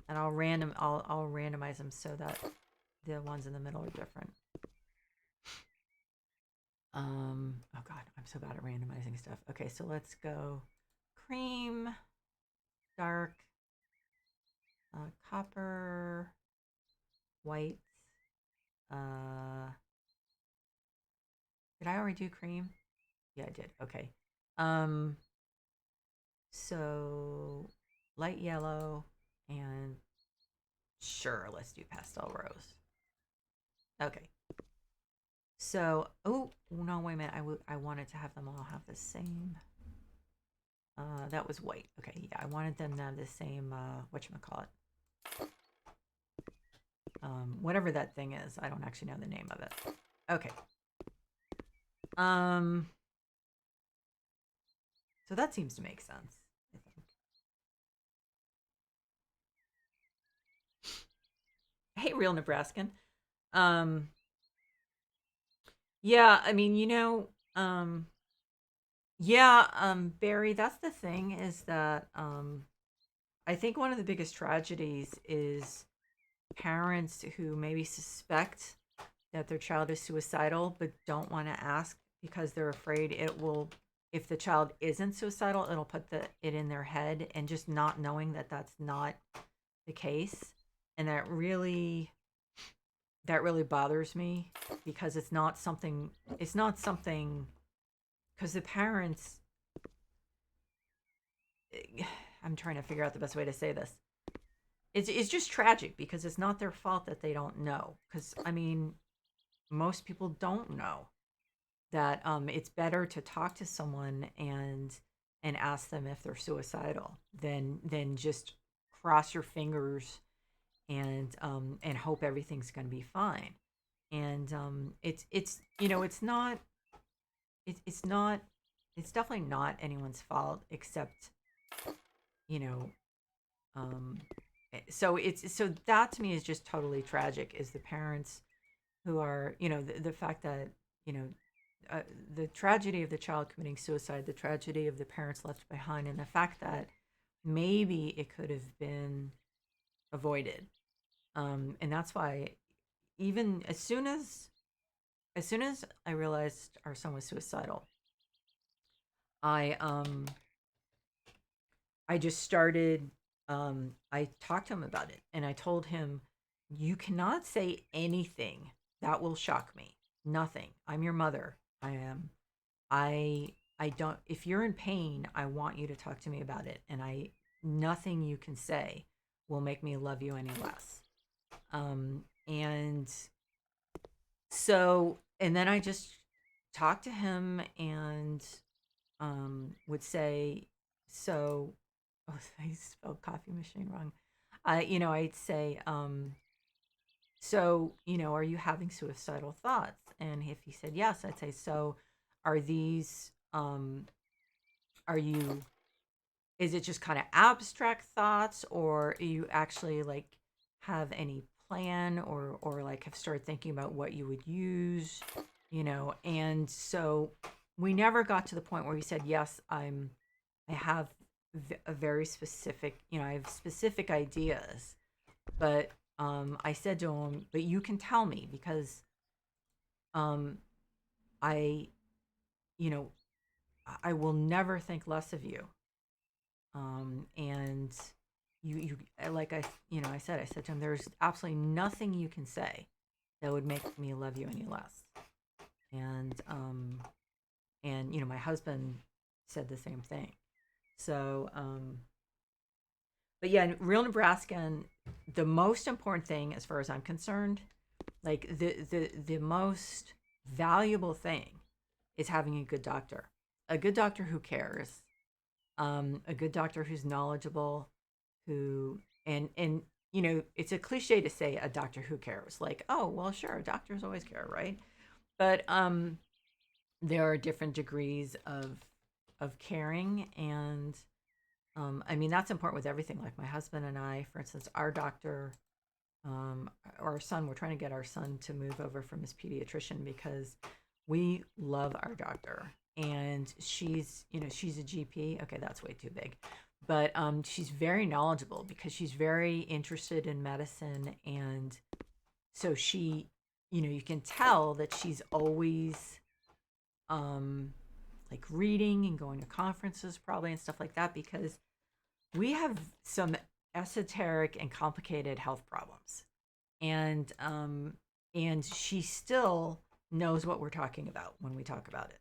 and I'll randomize them so that the ones in the middle are different. Oh God, I'm so bad at randomizing stuff. Okay, so let's go cream, dark, copper, white. Uh, did I already do cream? Yeah, I did. Okay. Um, so light yellow and sure, let's do pastel rose. Okay. So, oh no, wait a minute. I wanted to have them all have the same. That was white. Okay, yeah, I wanted them to have the same. Whatchamacallit? Whatever that thing is. I don't actually know the name of it. Okay. Um. So that seems to make sense. I think. Hey, real Nebraskan. Um. Yeah, I mean, yeah, Barry, that's the thing is that I think one of the biggest tragedies is parents who maybe suspect that their child is suicidal but don't want to ask because they're afraid it will, if the child isn't suicidal, it'll put it in their head, and just not knowing that that's not the case. And that really bothers me because it's not something because the parents, I'm trying to figure out the best way to say this. It's just tragic because it's not their fault that they don't know. Because I mean, most people don't know that it's better to talk to someone and ask them if they're suicidal than just cross your fingers and hope everything's going to be fine. And it's not it's definitely not anyone's fault except you know um so that to me is just totally tragic, is the parents who are, the fact that, you know, uh, the tragedy of the child committing suicide, the tragedy of the parents left behind, and the fact that maybe it could have been avoided. And that's why, even as soon as I realized our son was suicidal, I I just started. I talked to him about it, and I told him, "You cannot say anything that will shock me. Nothing. I'm your mother. I am. I. I don't. If you're in pain, I want you to talk to me about it, and nothing you can say will make me love you any less." And and then I just talked to him and would say, so, oh, I spelled coffee machine wrong. I'd say, so, are you having suicidal thoughts? And if he said yes, I'd say, so are these, are you, is it just kind of abstract thoughts, or you actually like have any plan, or like have started thinking about what you would use, and so we never got to the point where he said, yes, I have a very specific, I have specific ideas, but I said to him, but you can tell me because um I you know I will never think less of you. And like I said to him, there's absolutely nothing you can say that would make me love you any less. And my husband said the same thing. So but yeah, real Nebraskan, the most important thing as far as I'm concerned, like the most valuable thing is having a good doctor who cares, a good doctor who's knowledgeable, who and it's a cliche to say a doctor who cares. Like, oh well, sure, doctors always care, right? But there are different degrees of caring, and I mean that's important with everything. Like my husband and I, for instance, our doctor, our son, we're trying to get our son to move over from his pediatrician because we love our doctor, and she's a GP. Okay, that's way too big, but she's very knowledgeable because she's very interested in medicine, and so she, you can tell that she's always um like reading and going to conferences probably and stuff like that because we have some esoteric and complicated health problems, and she still knows what we're talking about when we talk about it.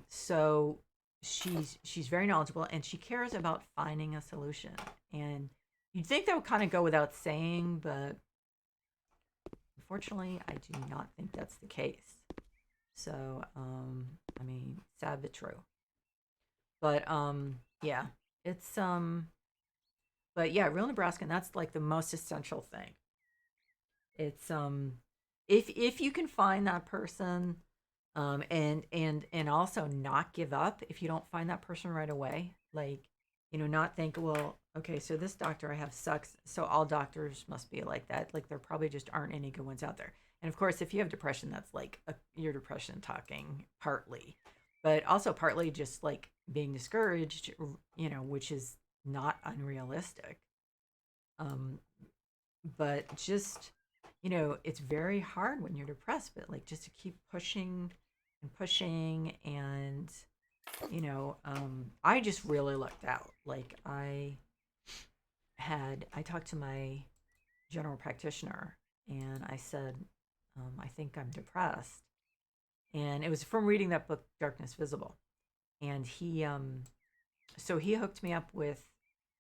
So she's very knowledgeable and she cares about finding a solution. And you'd think that would kind of go without saying, but unfortunately, I do not think that's the case. So, I mean, sad but true. But yeah, it's but yeah, real Nebraskan. That's like the most essential thing. It's if you can find that person, and also not give up if you don't find that person right away. Like, not think, well, okay, so this doctor I have sucks, so all doctors must be like that. Like, there probably just aren't any good ones out there. And of course, if you have depression, that's like your depression talking partly, but also partly just like being discouraged, which is not unrealistic. Um, but just, it's very hard when you're depressed, but like just to keep pushing and pushing. And, I just really lucked out. Like, I talked to my general practitioner and I said, I think I'm depressed. And it was from reading that book, Darkness Visible. And so he hooked me up with,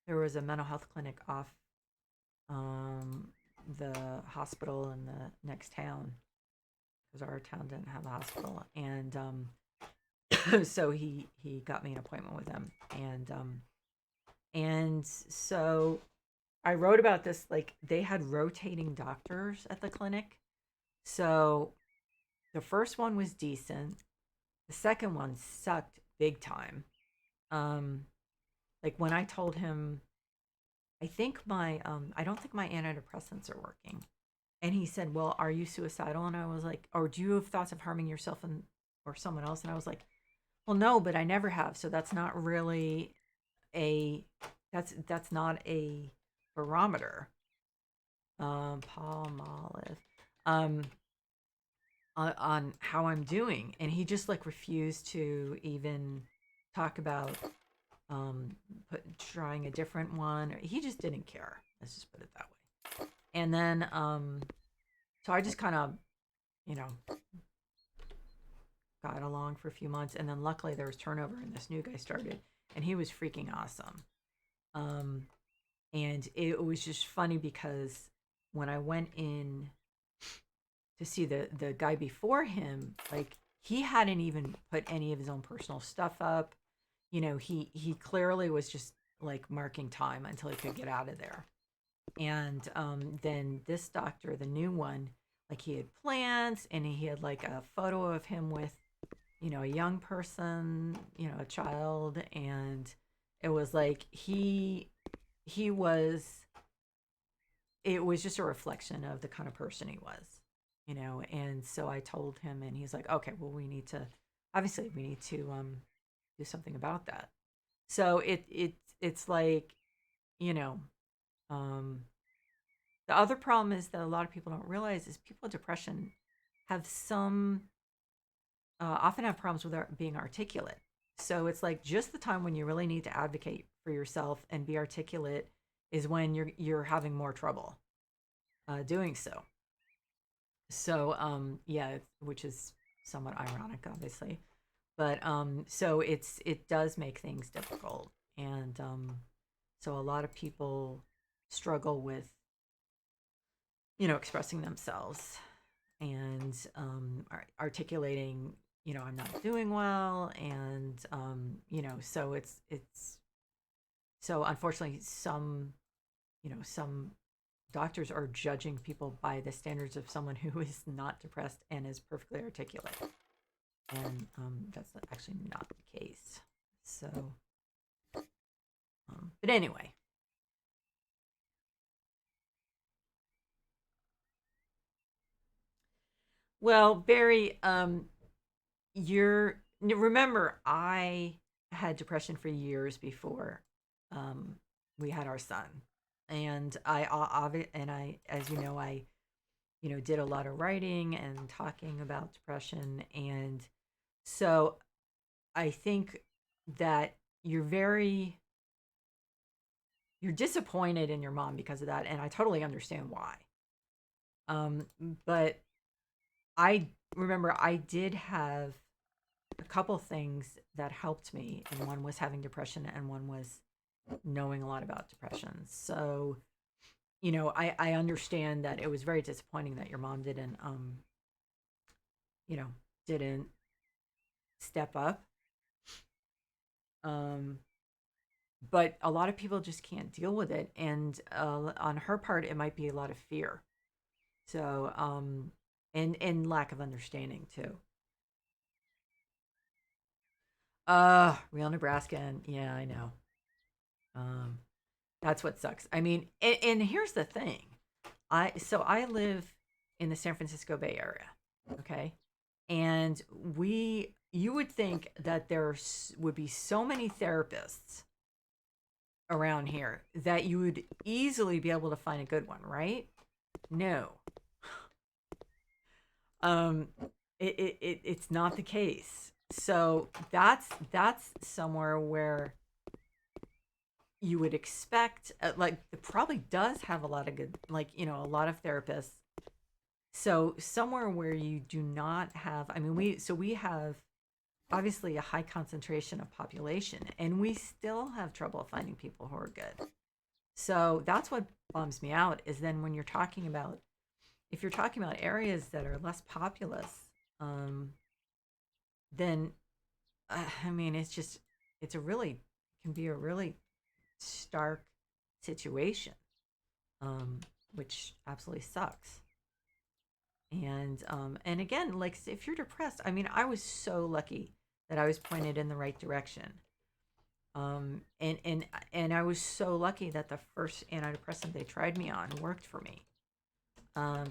there was a mental health clinic off um, the hospital in the next town because our town didn't have a hospital. And so he got me an appointment with him. And so I wrote about this, like they had rotating doctors at the clinic. So the first one was decent. The second one sucked big time. Um, like when I told him, I don't think my antidepressants are working. And he said, "Well, are you suicidal?" And I was like, "Or do you have thoughts of harming yourself and or someone else?" And I was like, "Well, no, but I never have. So that's not really a that's not a barometer." Palmolive. Um, on how I'm doing, and he just like refused to even talk about um trying a different one. He just didn't care. Let's just put it that way. And then so I just kind of, you know, got along for a few months, and then luckily there was turnover, and this new guy started, and he was freaking awesome. Um, and it was just funny because when I went in to see the guy before him, like he hadn't even put any of his own personal stuff up. He clearly was just like marking time until he could get out of there. And then this doctor, the new one, like he had plans and he had like a photo of him with, a young person, a child, and it was like he was it was just a reflection of the kind of person he was. And so I told him and he's like, okay, well we need to do something about that. So it's like, you know, um the other problem is that a lot of people don't realize is people with depression have some often have problems with being articulate. So it's like just the time when you really need to advocate for yourself and be articulate is when you're having more trouble doing so. So yeah, which is somewhat ironic, obviously. But so it does make things difficult, and so a lot of people struggle with expressing themselves, and articulating, I'm not doing well, and so it's so unfortunately some doctors are judging people by the standards of someone who is not depressed and is perfectly articulate, and that's actually not the case. So, but anyway, well, Barry, remember I had depression for years before we had our son, and as you know, I did a lot of writing and talking about depression, and so I think that you're disappointed in your mom because of that, and I totally understand why. Um, but I remember I did have a couple things that helped me, and one was having depression, and one was knowing a lot about depression. So, I understand that it was very disappointing that your mom you know, didn't step up. Um, but a lot of people just can't deal with it, and on her part, it might be a lot of fear. So, and lack of understanding too. Real Nebraskan. Yeah, I know. Um, that's what sucks. I mean, and here's the thing. I live in the San Francisco Bay Area, okay? And you would think that would be so many therapists around here that you would easily be able to find a good one, right? No. Um it's not the case. So that's somewhere where you would expect, like, it probably does have a lot of good, like, a lot of therapists. So somewhere where you do not have, I mean, we have obviously a high concentration of population, and we still have trouble finding people who are good. So that's what bums me out, is then when you're talking about, if you're talking about areas that are less populous, um, then I mean, it's a really, can be a really stark situation, um, which absolutely sucks. And again, like, if you're depressed, I mean, I was so lucky that I was pointed in the right direction. And I was so lucky that the first antidepressant they tried me on worked for me.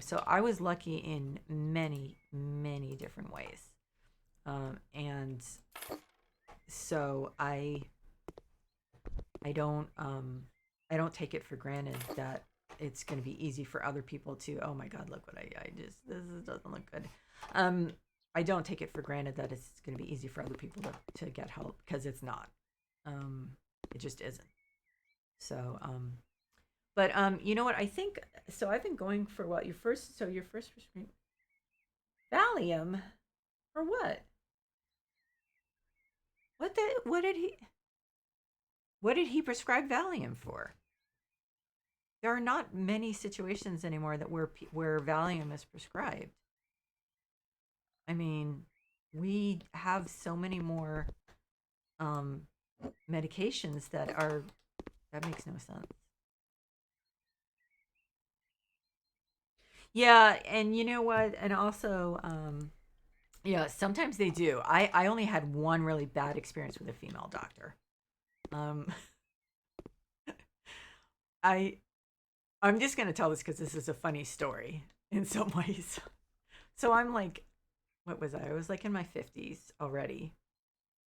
So I was lucky in many, many different ways. And so I don't I don't take it for granted that it's going to be easy for other people to, oh my god, look what I just, doesn't look good. Um I don't take it for granted that it's going to be easy for other people to get help, because it's not. Um it just isn't. So but you know what, I think, so I've been going for what, your first prescription, Valium, for what what did he prescribe Valium for? There are not many situations anymore that where Valium is prescribed. I mean, we have so many more um, medications that makes no sense. Yeah, and you know what? And also, yeah, sometimes they do. I only had one really bad experience with a female doctor. Um, I I'm just gonna tell this because this is a funny story in some ways. So I'm like, what was I? I was like in my 50s already,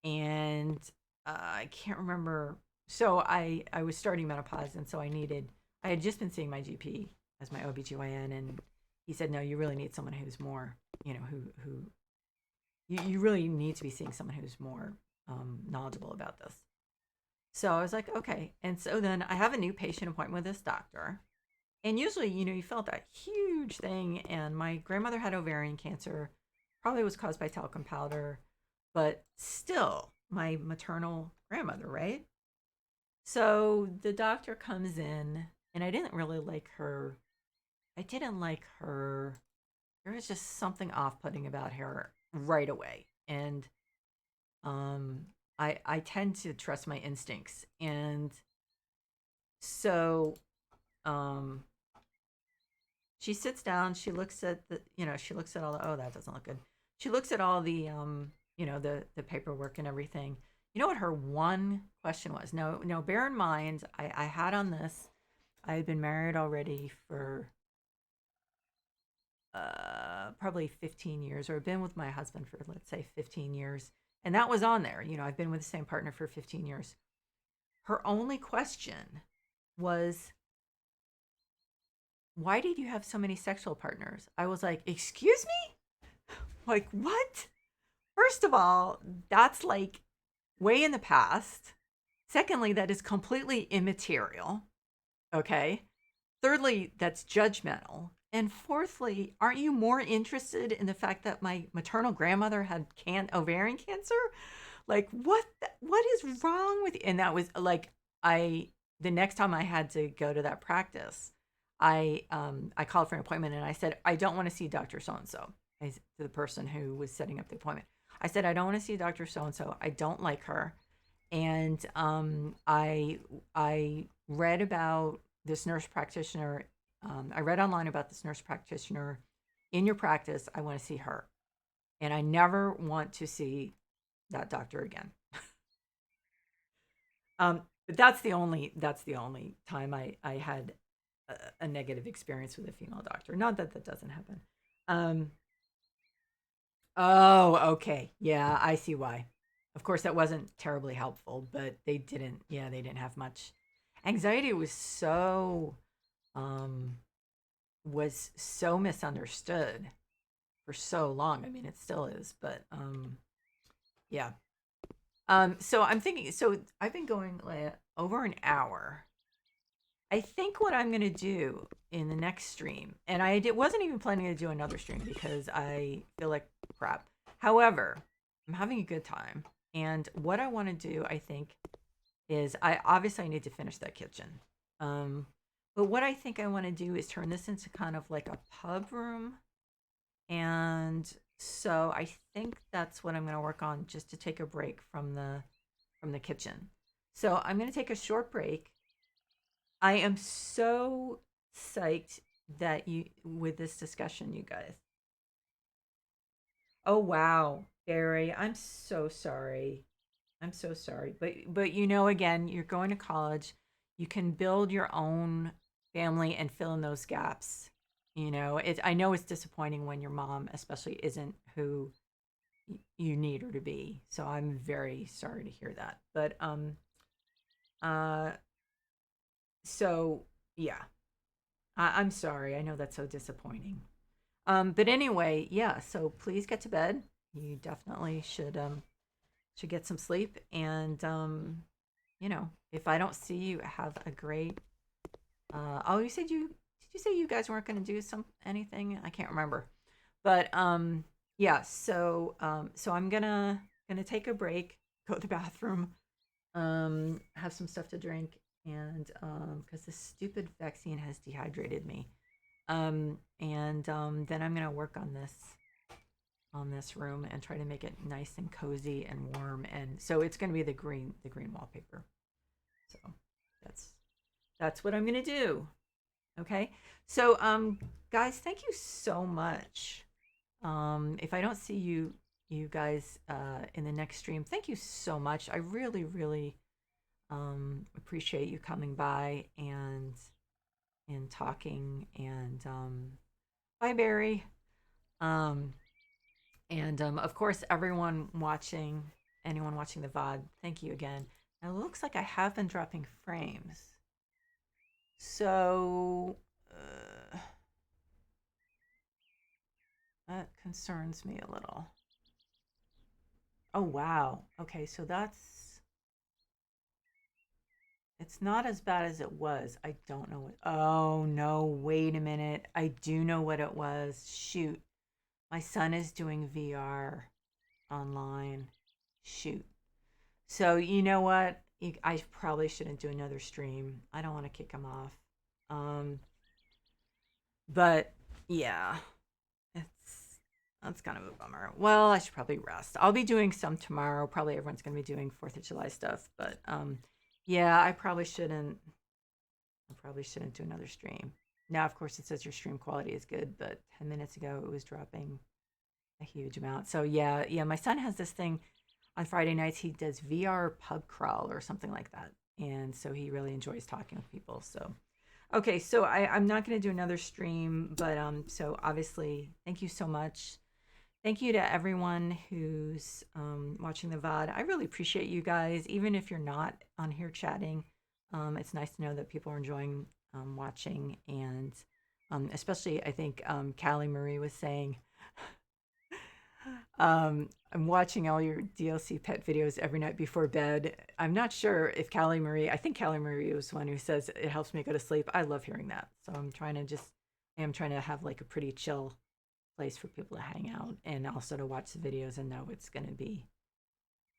and I can't remember. So I was starting menopause, and so I had just been seeing my GP as my OBGYN, and he said, no, you really need someone who's more, who you really need to be seeing someone who's more knowledgeable about this. So I was like, okay. And so then I have a new patient appointment with this doctor. And usually, you felt that huge thing. And my grandmother had ovarian cancer, probably was caused by talcum powder, but still my maternal grandmother, right? So the doctor comes in, and I didn't really like her. I didn't like her there was just something off-putting about her right away. And um I tend to trust my instincts. And so um she sits down, she looks at she looks at all the, oh, that doesn't look good. She looks at all the the paperwork and everything. You know what her one question was? No, no, bear in mind, I had on this, I had been married already for probably 15 years, or been with my husband for, let's say, 15 years. And that was on there. I've been with the same partner for 15 years. Her only question was, why did you have so many sexual partners? I was like, excuse me? Like, what? First of all, that's like way in the past. Secondly, that is completely immaterial. Okay. Thirdly, that's judgmental. And fourthly, aren't you more interested in the fact that my maternal grandmother had ovarian cancer? Like, what is wrong with you? And that was like, the next time I had to go to that practice, I called for an appointment and I said, I don't want to see Dr. So and so, to the person who was setting up the appointment. I said, I don't want to see Dr. So and so. I don't like her. And I read about this nurse practitioner. I read online about this nurse practitioner in your practice. I want to see her, and I never want to see that doctor again. But that's the only time I had a negative experience with a female doctor. Not that that doesn't happen. Um, oh, okay, yeah, I see why. Of course, that wasn't terribly helpful, but they didn't have much. Anxiety um, was so misunderstood for so long. I mean, it still is, but yeah. So I'm thinking. So I've been going like over an hour. I think what I'm gonna do in the next stream, and wasn't even planning to do another stream because I feel like crap. However, I'm having a good time, and what I want to do, I think, is I need to finish that kitchen. Um, but what I think I want to do is turn this into kind of like a pub room. And so I think that's what I'm going to work on, just to take a break from the kitchen. So I'm going to take a short break. I am so psyched that you with this discussion, you guys. Oh wow, Barry, I'm so sorry. I'm so sorry. But again, you're going to college. You can build your own family and fill in those gaps. I know it's disappointing when your mom especially isn't who you need her to be. So I'm very sorry to hear that. But uh so yeah. I'm sorry. I know that's so disappointing. But anyway, yeah, so please get to bed. You definitely should get some sleep. And if I don't see you, have a great oh, did you say you guys weren't going to do anything? I can't remember. But yeah, so I'm gonna take a break, go to the bathroom, have some stuff to drink, and because this stupid vaccine has dehydrated me. And then I'm gonna work on this room and try to make it nice and cozy and warm. And so it's gonna be the green wallpaper. So that's that's what I'm gonna do. Okay. So guys, thank you so much. If I don't see you guys in the next stream, thank you so much. I really, really appreciate you coming by and talking. And bye, Barry. Um, and of course, anyone watching the VOD, thank you again. Now, it looks like I have been dropping frames. So that concerns me a little. Oh, wow. Okay, so it's not as bad as it was. I don't know what. Oh, no, wait a minute. I do know what it was. Shoot. My son is doing VR online. Shoot. So, you know what? I probably shouldn't do another stream. I don't want to kick him off. Um, but yeah, it's That's kind of a bummer. Well, I should probably rest. I'll be doing some tomorrow. Probably everyone's going to be doing 4th of July stuff, but yeah, I probably shouldn't. I probably shouldn't do another stream. Now, of course, it says your stream quality is good, but 10 minutes ago it was dropping a huge amount. So yeah, yeah, my son has this thing on Friday nights. He does VR pub crawl or something like that, and so he really enjoys talking with people. So okay, so I'm not going to do another stream, but so obviously, thank you so much. Thank you to everyone who's watching the VOD. I really appreciate you guys, even if you're not on here chatting. It's nice to know that people are enjoying watching, and especially I think Callie Marie was saying, I'm watching all your DLC pet videos every night before bed. I'm not sure if Callie Marie, I think Callie Marie was one who says it helps me go to sleep. I love hearing that. So I am trying to have like a pretty chill place for people to hang out and also to watch the videos and know it's going to be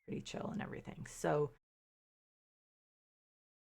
pretty chill and everything. So